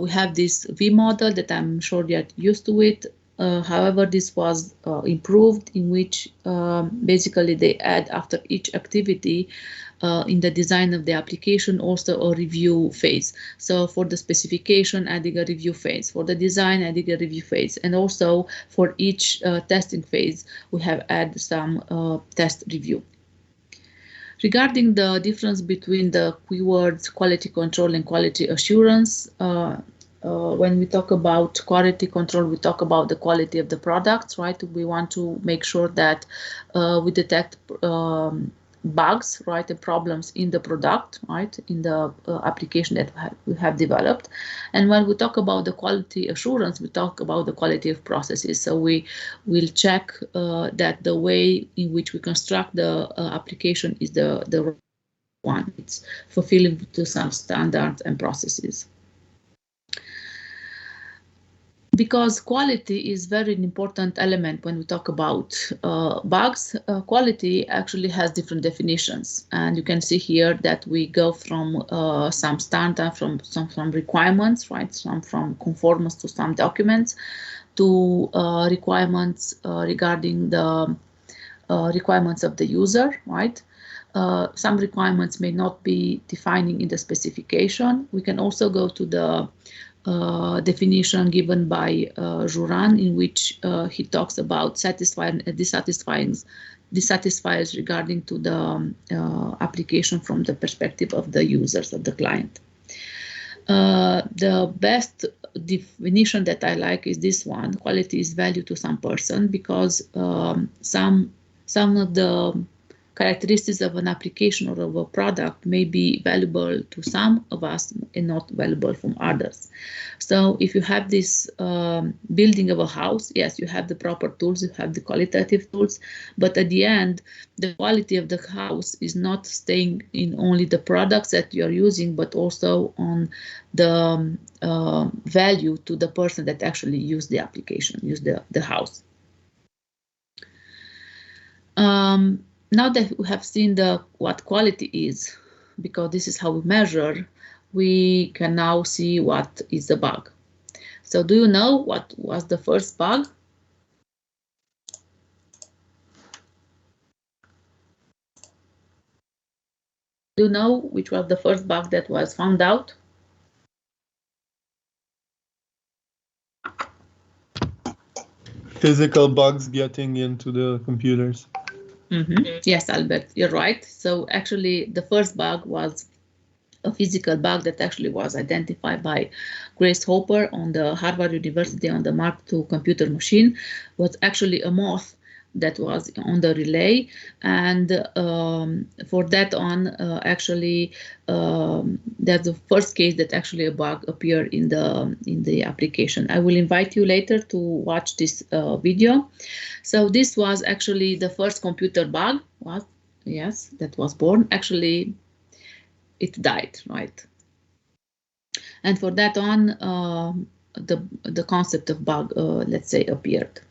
we have this V model that I'm sure you're used to it. However, this was improved, in which basically they add after each activity in the design of the application also a review phase. So for the specification, adding a review phase. For the design, adding a review phase. And also for each testing phase, we have added some test review. Regarding the difference between the keywords quality control and quality assurance, when we talk about quality control, we talk about the quality of the products, right? We want to make sure that we detect bugs, right, and problems in the product, right, in the application that we have developed. And when we talk about the quality assurance, we talk about the quality of processes. So we will check that the way in which we construct the application is the right one. It's fulfilling to some standards and processes. Because quality is very important element when we talk about bugs, quality actually has different definitions, and you can see here that we go from some standard, from requirements, right, some from conformance to some documents, to requirements regarding the requirements of the user, right. Some requirements may not be defining in the specification. We can also go to the definition given by Juran, in which he talks about satisfying and dissatisfiers regarding to the application from the perspective of the users, of the client. The best definition that I like is this one: quality is value to some person, because some of the characteristics of an application or of a product may be valuable to some of us and not valuable from others. So if you have this building of a house, yes, you have the proper tools, you have the qualitative tools, but at the end, the quality of the house is not staying in only the products that you're using, but also on the value to the person that actually used the application, used the house. Now that we have seen what quality is, because this is how we measure, we can now see what is the bug. So do you know what was the first bug? Do you know which was the first bug that was found out? Physical bugs getting into the computers. Yes, Albert, you're right. So actually the first bug was a physical bug that actually was identified by Grace Hopper on the Harvard University on the Mark II computer machine. Was actually a moth that was on the relay, and for that on actually that's the first case that actually a bug appeared in the application. I will invite you later to watch this video. So this was actually the first computer bug. Yes, that was born. Actually, it died, right? And for that on, the concept of bug, let's say, appeared.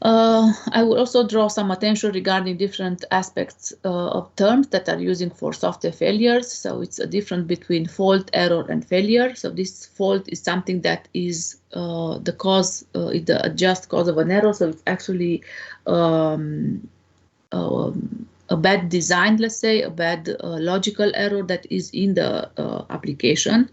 I will also draw some attention regarding different aspects of terms that are using for software failures. So it's a difference between fault, error, and failure. So this fault is something that is the cause, the just cause of an error. So it's actually a bad design, let's say, a bad logical error that is in the application.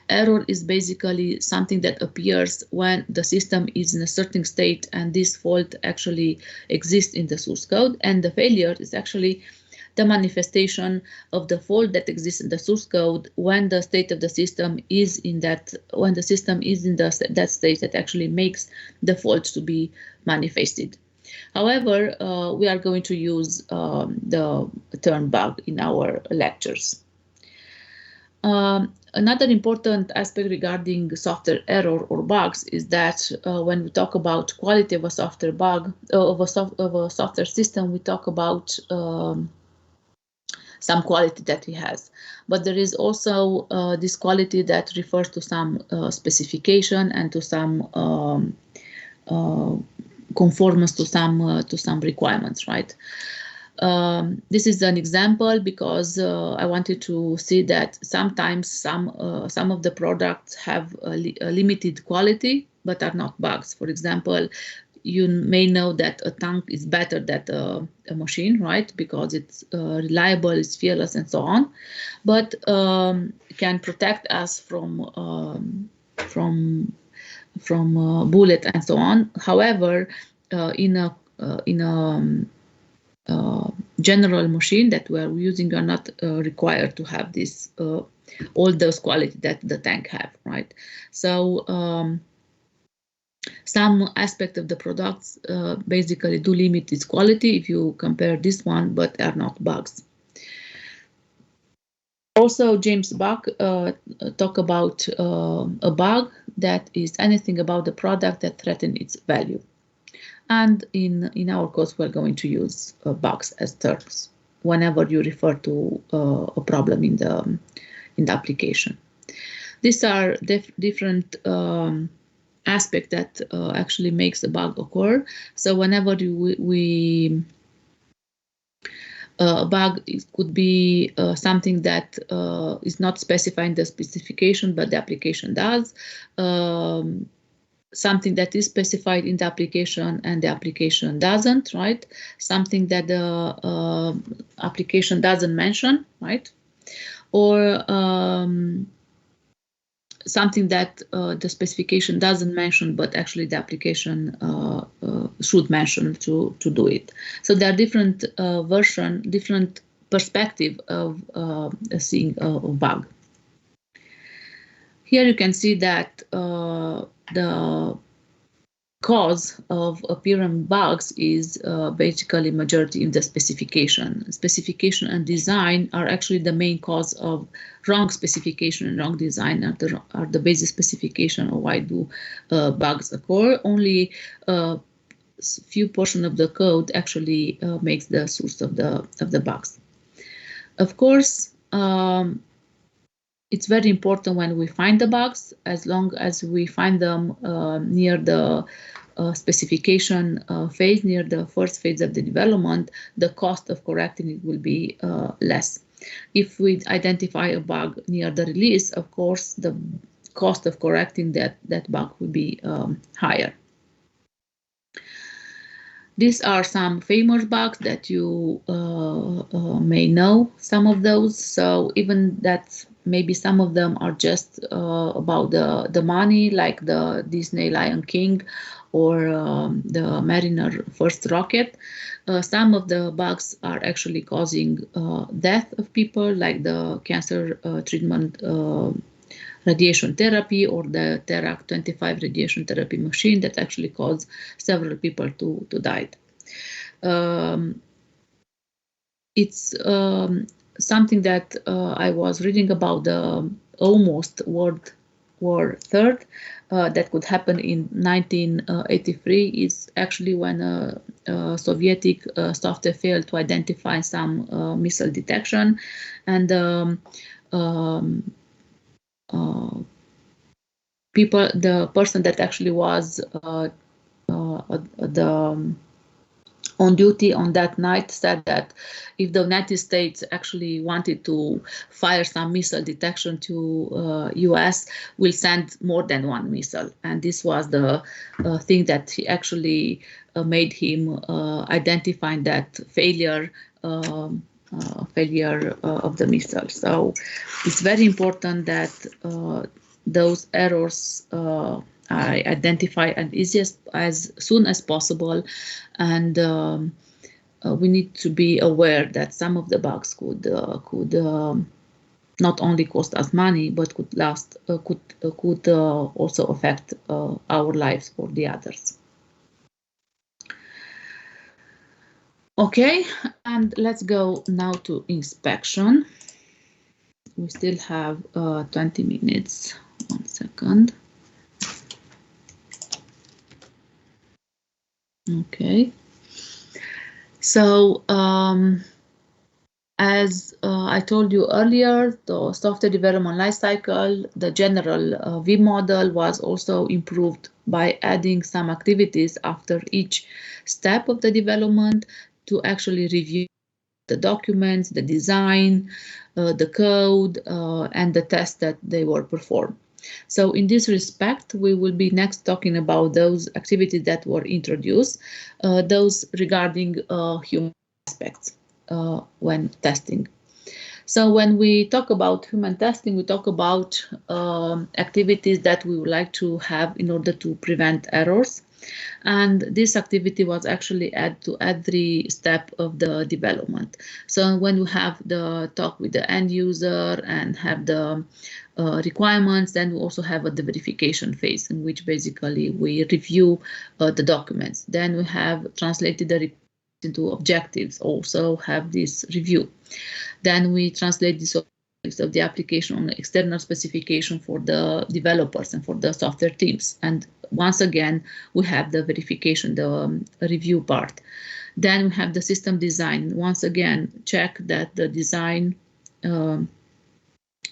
Error is basically something that appears when the system is in a certain state and this fault actually exists in the source code. And the failure is actually the manifestation of the fault that exists in the source code when the state of the system is in that, when the system is in that state that actually makes the fault to be manifested. However, we are going to use the term bug in our lectures. Another important aspect regarding software error or bugs is that when we talk about quality of a software bug, of a software system, we talk about some quality that he has. But there is also this quality that refers to some specification and to some conformance to some requirements, right? This is an example because I wanted to see that sometimes some of the products have a limited quality but are not bugs. For example, you may know that a tank is better than a machine, right? Because it's reliable, it's fearless, and so on, but can protect us from bullet and so on. However, in a general machine that we are using, are not required to have this all those qualities that the tank have, right? So some aspect of the products basically do limit its quality if you compare this one, but are not bugs. Also, James Buck talk about a bug that is anything about the product that threatens its value. And in our course, we're going to use bugs as terms whenever you refer to a problem in the application. These are different aspects that actually makes a bug occur. So whenever a bug could be something that is not specified in the specification, but the application does. Something that is specified in the application and the application doesn't, right? Something that the application doesn't mention, right? Or something that the specification doesn't mention, but actually the application should mention to do it. So there are different different perspective of seeing a bug. Here you can see that the cause of appearing bugs is basically majority in the specification. Specification and design are actually the main cause of wrong specification and wrong design are the basic specification of why do bugs occur. Only few portion of the code actually makes the source of the bugs. Of course, it's very important when we find the bugs, as long as we find them near the specification phase, near the first phase of the development, the cost of correcting it will be less. If we identify a bug near the release, of course, the cost of correcting that bug will be higher. These are some famous bugs that you may know some of those. So even that maybe some of them are just about the money, like the Disney Lion King or the Mariner first rocket. Some of the bugs are actually causing death of people, like the cancer treatment radiation therapy or the Terac 25 radiation therapy machine that actually caused several people to die. It's something that I was reading about the almost World War III that could happen in 1983 is actually when Soviet software failed to identify some missile detection, and the person that actually was on duty on that night said that if the United States actually wanted to fire some missile detection to US, will send more than one missile. And this was the thing that he actually made him identifying that failure of the missile. So it's very important that those errors I identify as soon as possible, and we need to be aware that some of the bugs could not only cost us money, but could also affect our lives or the others. Okay, and let's go now to inspection. we still have 20 minutes. 1 second. Okay. So as I told you earlier, the software development lifecycle, the general V model was also improved by adding some activities after each step of the development to actually review the documents, the design, the code, and the tests that they were performed. So in this respect, we will be next talking about those activities that were introduced, those regarding human aspects when testing. So when we talk about human testing, we talk about activities that we would like to have in order to prevent errors. And this activity was actually added to every step of the development. So when we have the talk with the end user and have the requirements, then we also have the verification phase in which basically we review the documents. Then we have translated the requirements into objectives, also have this review. Then we translate this of the application on the external specification for the developers and for the software teams. And once again, we have the verification, the review part. Then we have the system design. Once again, check that the design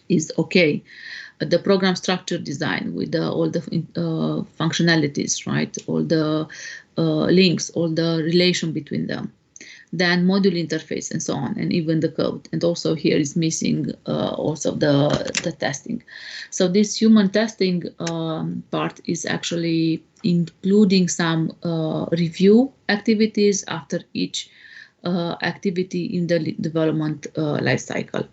is okay. The program structure design with all the functionalities, right? All the links, all the relation between them. Then module interface and so on, and even the code. And also here is missing also the testing. So this human testing part is actually including some review activities after each activity in the development lifecycle.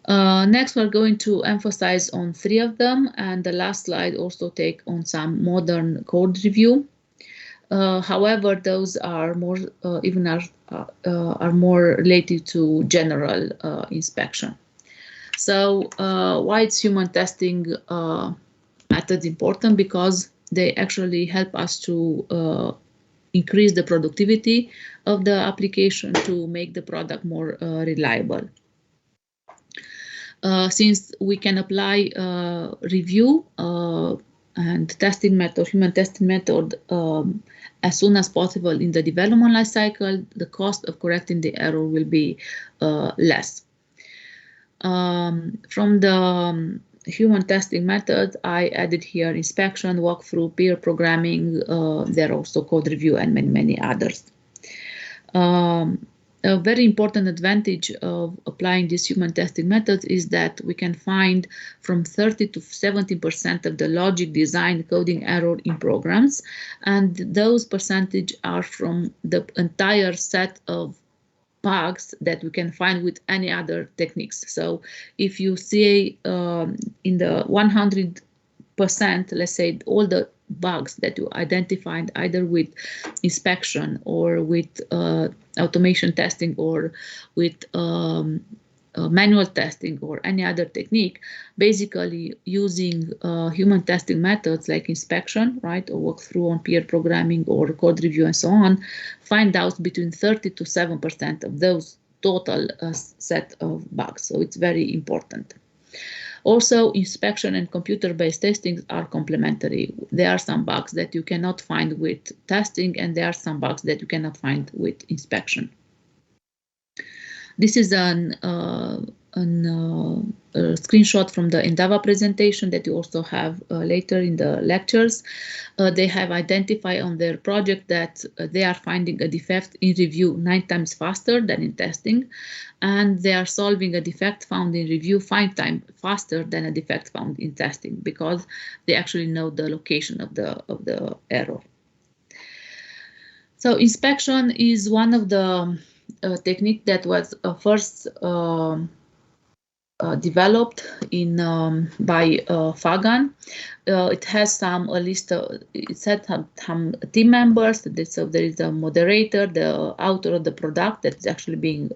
Next, we're going to emphasize on 3 of them, and the last slide also take on some modern code review. However, those are more are more related to general inspection. So why is human testing methods important? Because they actually help us to increase the productivity of the application, to make the product more reliable. Since we can apply review and testing method, human testing method, as soon as possible in the development life cycle, the cost of correcting the error will be less. From the human testing method, I added here inspection, walkthrough, peer programming. There are also code review and many others. A very important advantage of applying these human testing methods is that we can find from 30 to 70% of the logic design coding error in programs, and those percentage are from the entire set of bugs that we can find with any other techniques. So if you see in the 100%, let's say all the bugs that you identified either with inspection or with automation testing or with manual testing or any other technique, basically using human testing methods like inspection, right, or walkthrough on peer programming or code review and so on, find out between 30 to 7% of those total set of bugs. So it's very important. Also, inspection and computer-based testing are complementary. There are some bugs that you cannot find with testing, and there are some bugs that you cannot find with inspection. This is a screenshot from the Endava presentation that you also have later in the lectures. They have identified on their project that they are finding a defect in review 9 times faster than in testing, and they are solving a defect found in review 5 times faster than a defect found in testing, because they actually know the location of the error. So inspection is one of the technique that was first developed in by Fagan. It has a list. It had some team members. So there is a moderator, the author of the product that is actually being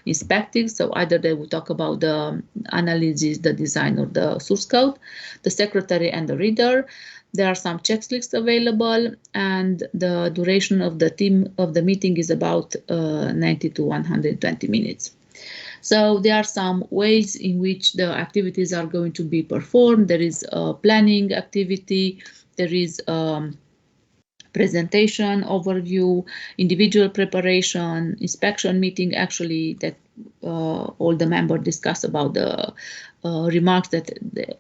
inspected. So either they will talk about the analysis, the design, or the source code, the secretary and the reader. There are some checklists available, and the duration of the meeting is about 90 to 120 minutes. So there are some ways in which the activities are going to be performed. There is a planning activity, there is presentation, overview, individual preparation, inspection meeting, actually that all the members discuss about the remarks that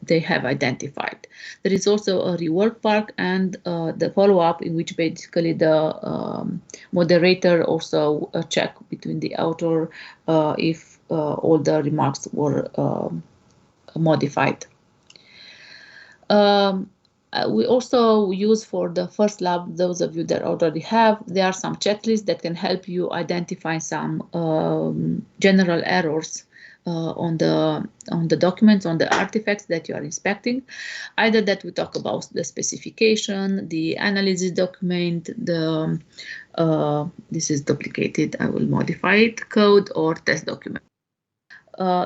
they have identified. There is also a rework part and the follow-up, in which basically the moderator also check between the author if all the remarks were modified. We also use for the first lab, those of you that already have, there are some checklists that can help you identify some general errors on the documents, on the artifacts that you are inspecting. Either that we talk about the specification, the analysis document, the this is duplicated, I will modify it, code or test document.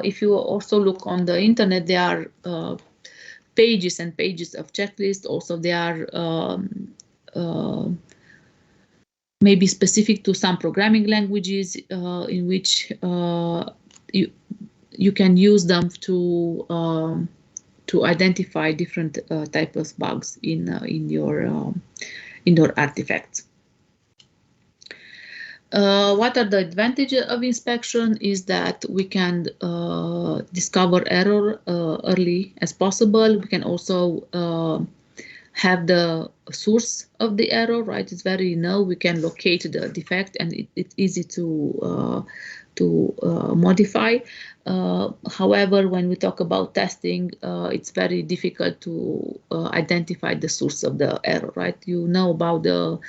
If you also look on the internet, there are pages and pages of checklists. Also, they are maybe specific to some programming languages in which you can use them to identify different types of bugs in your artifacts. What are the advantages of inspection is that we can discover error early as possible. We can also have the source of the error, right? It's very we can locate the defect and it's easy to modify. However, when we talk about testing, it's very difficult to identify the source of the error, right? You know about the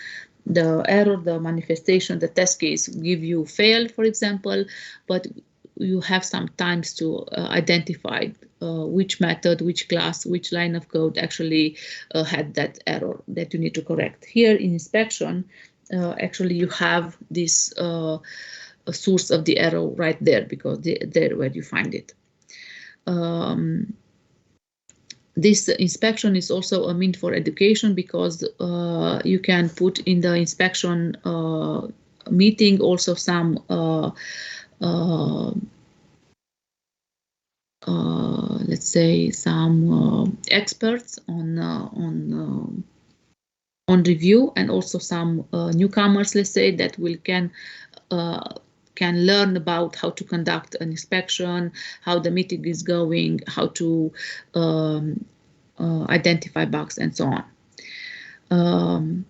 error, the manifestation, the test case give you fail, for example, but you have some times to identify which method, which class, which line of code actually had that error that you need to correct. Here in inspection, actually you have this source of the error right there, because there where you find it. This inspection is also a means for education, because you can put in the inspection meeting also some let's say some experts on review, and also some newcomers, let's say, that can learn about how to conduct an inspection, how the meeting is going, how to identify bugs, and so on.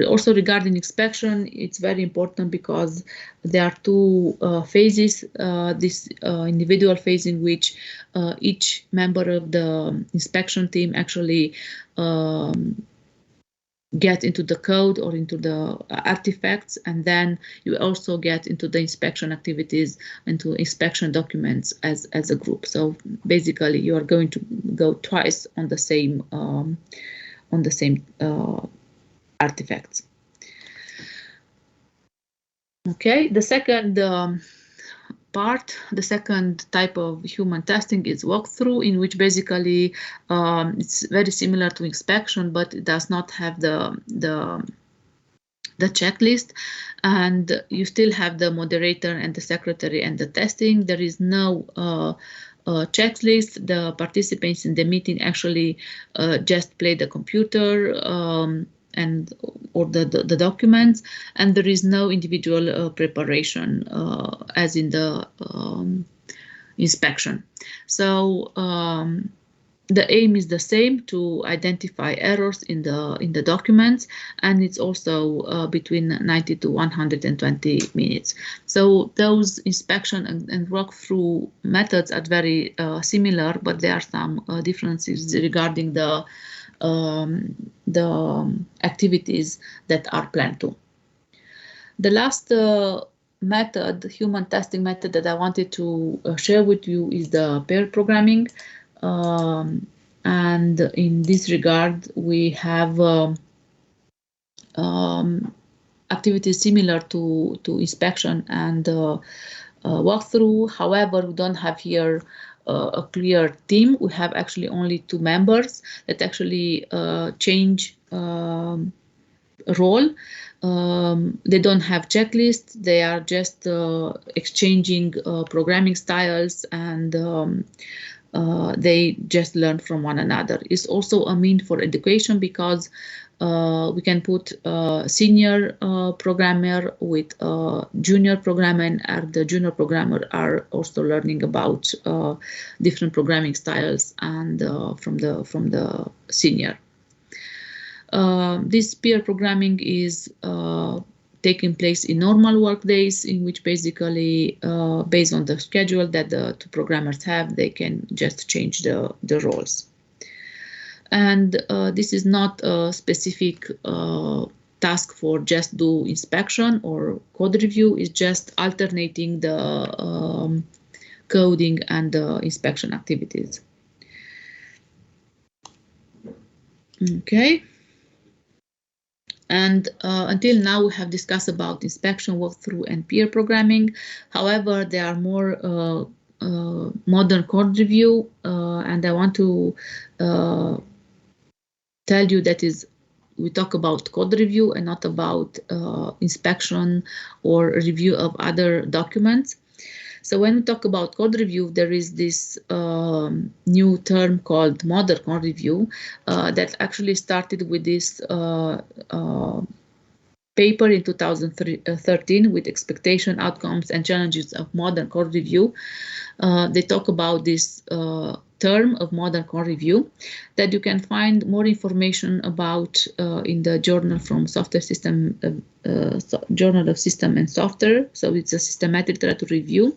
Also regarding inspection, it's very important because there are two phases. This individual phase in which each member of the inspection team actually get into the code or into the artifacts, and then you also get into the inspection activities, into inspection documents as a group. So basically, you are going to go twice on the same artifacts. Okay, the second part, the second type of human testing is walkthrough, in which basically it's very similar to inspection, but it does not have the checklist, and you still have the moderator and the secretary and the testing. There is no checklist. The participants in the meeting actually just play the computer or the documents, and there is no individual preparation as in the inspection. So the aim is the same, to identify errors in the documents, and it's also between 90 to 120 minutes. So those inspection and walkthrough methods are very similar, but there are some differences regarding the activities that are planned to. The last method, human testing method, that I wanted to share with you is the pair programming. And in this regard, we have activities similar to inspection and walkthrough. However, we don't have here a clear team. We have actually only two members that actually change role. They don't have checklists. They are just exchanging programming styles, and they just learn from one another. It's also a mean for education because we can put a senior programmer with a junior programmer, and the junior programmer are also learning about different programming styles and from the senior. This peer programming is taking place in normal work days, in which basically, based on the schedule that the two programmers have, they can just change the roles. And this is not a specific task for just do inspection or code review. It's just alternating the coding and the inspection activities. Okay. And until now, we have discussed about inspection, walkthrough, and peer programming. However, there are more modern code review, and I want to tell you that we talk about code review and not about inspection or review of other documents. So when we talk about code review, there is this new term called modern code review that actually started with this paper in 2013 with expectation, outcomes, and challenges of modern code review. They talk about this term of modern code review that you can find more information about in the journal from Software System, Journal of System and Software. So it's a systematic literature review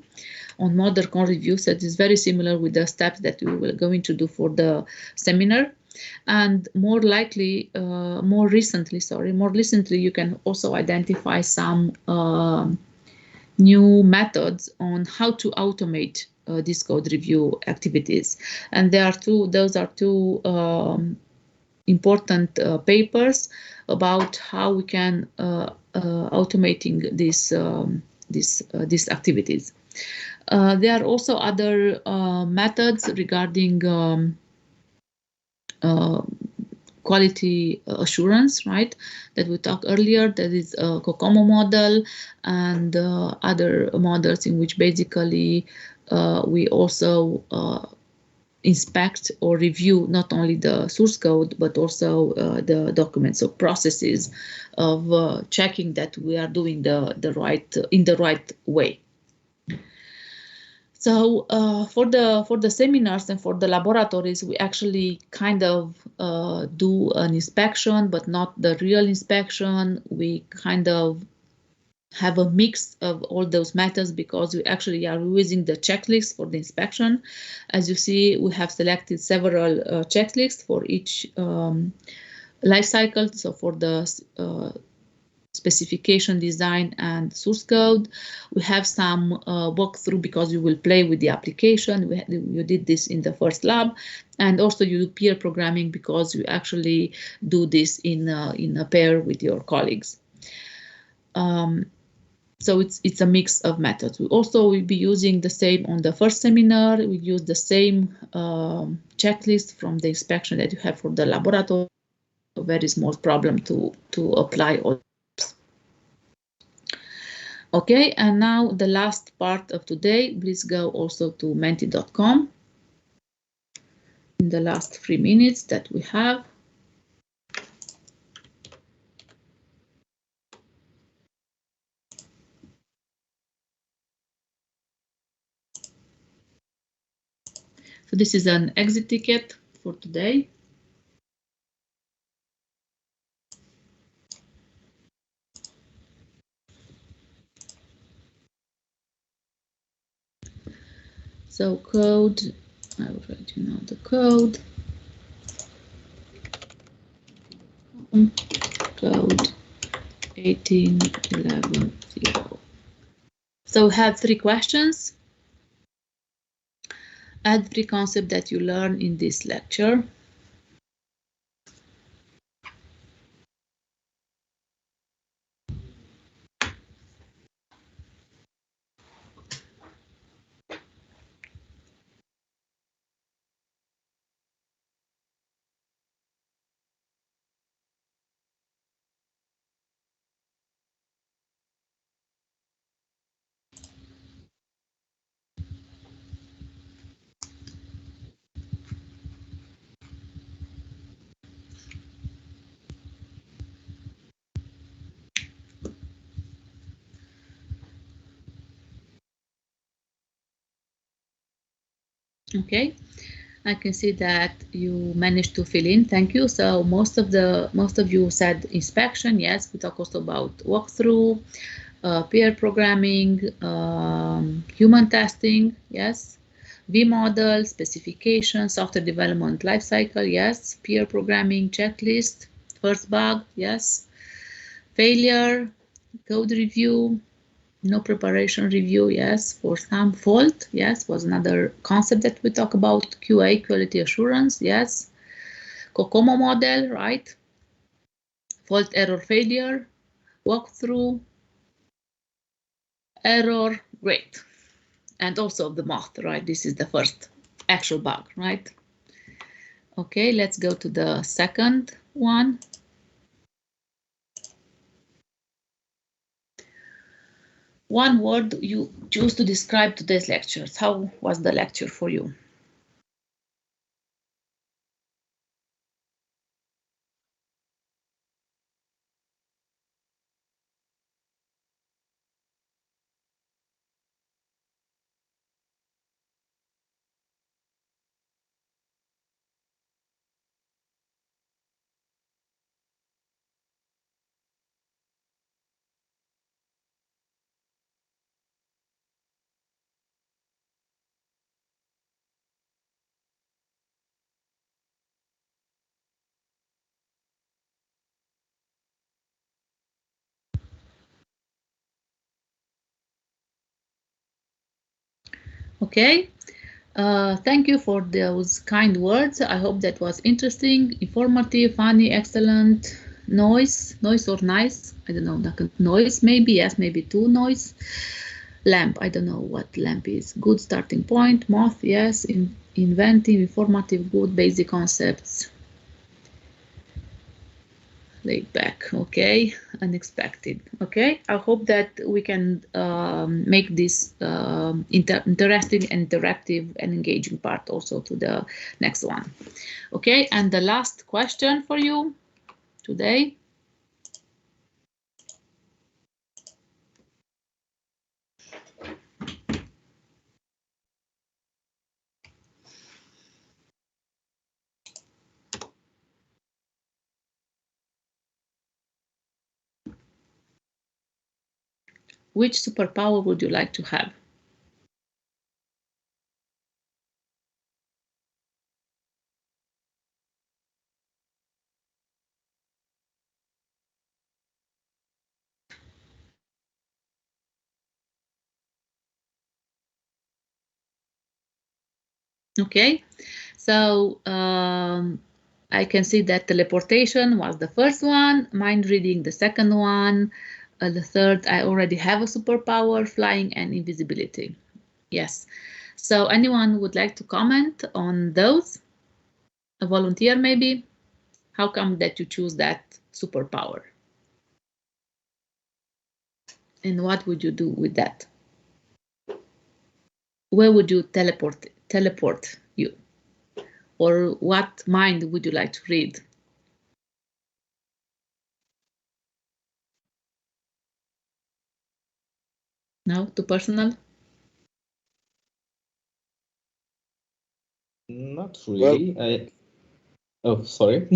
on modern code review. So it is very similar with the steps that we will going to do for the seminar. And more recently, you can also identify some new methods on how to automate these code review activities. And those are two important papers about how we can automating these activities. There are also other methods regarding quality assurance, right? That we talked earlier. That is a COCOMO model and other models in which basically we also inspect or review not only the source code but also the documents, so processes of checking that we are doing the right way. So for the seminars and for the laboratories, we actually kind of do an inspection, but not the real inspection. We kind of have a mix of all those methods because we actually are using the checklist for the inspection. As you see, we have selected several checklists for each life cycle. So for the specification, design, and source code. We have some walkthrough because you will play with the application. You did this in the first lab, and also you do peer programming because you actually do this in a pair with your colleagues. So it's a mix of methods. We also will be using the same on the first seminar. We use the same checklist from the inspection that you have for the laboratory. A very small problem to apply all. Okay, and now the last part of today, please go also to menti.com in the last 3 minutes that we have. So this is an exit ticket for today. So code, I will write you now the code. Code 18110. So we have 3 questions. Add 3 concepts that you learn in this lecture. Okay, I can see that you managed to fill in. Thank you. So most of you said inspection. Yes, we talk also about walkthrough, peer programming, human testing. Yes, V model, specification, software development lifecycle. Yes, peer programming checklist, first bug. Yes, failure, code review, no preparation review. Yes, for some fault. Yes, was another concept that we talk about. QA, quality assurance. Yes, COCOMO model, right? Fault, error, failure, walkthrough, error, great. And also the math, right? This is the first actual bug, right? Okay, let's go to the second one. One word you choose to describe today's lectures. How was the lecture for you? Okay, thank you for those kind words. I hope that was interesting, informative, funny, excellent. Noise or nice? I don't know. Noise, maybe, yes, maybe two noise. Lamp, I don't know what lamp is. Good starting point. Moth, yes. Inventive, informative, good, basic concepts. Laid back, okay. Unexpected, okay. I hope that we can make this interesting and interactive and engaging part also to the next one. Okay, and the last question for you today. Which superpower would you like to have? Okay, so I can see that teleportation was the first one, mind reading the second one, the third, I already have a superpower, flying and invisibility. Yes. So anyone would like to comment on those? A volunteer maybe? How come that you choose that superpower? And what would you do with that? Where would you teleport you? Or what mind would you like to read? No, too personal? Not really. Oh, sorry.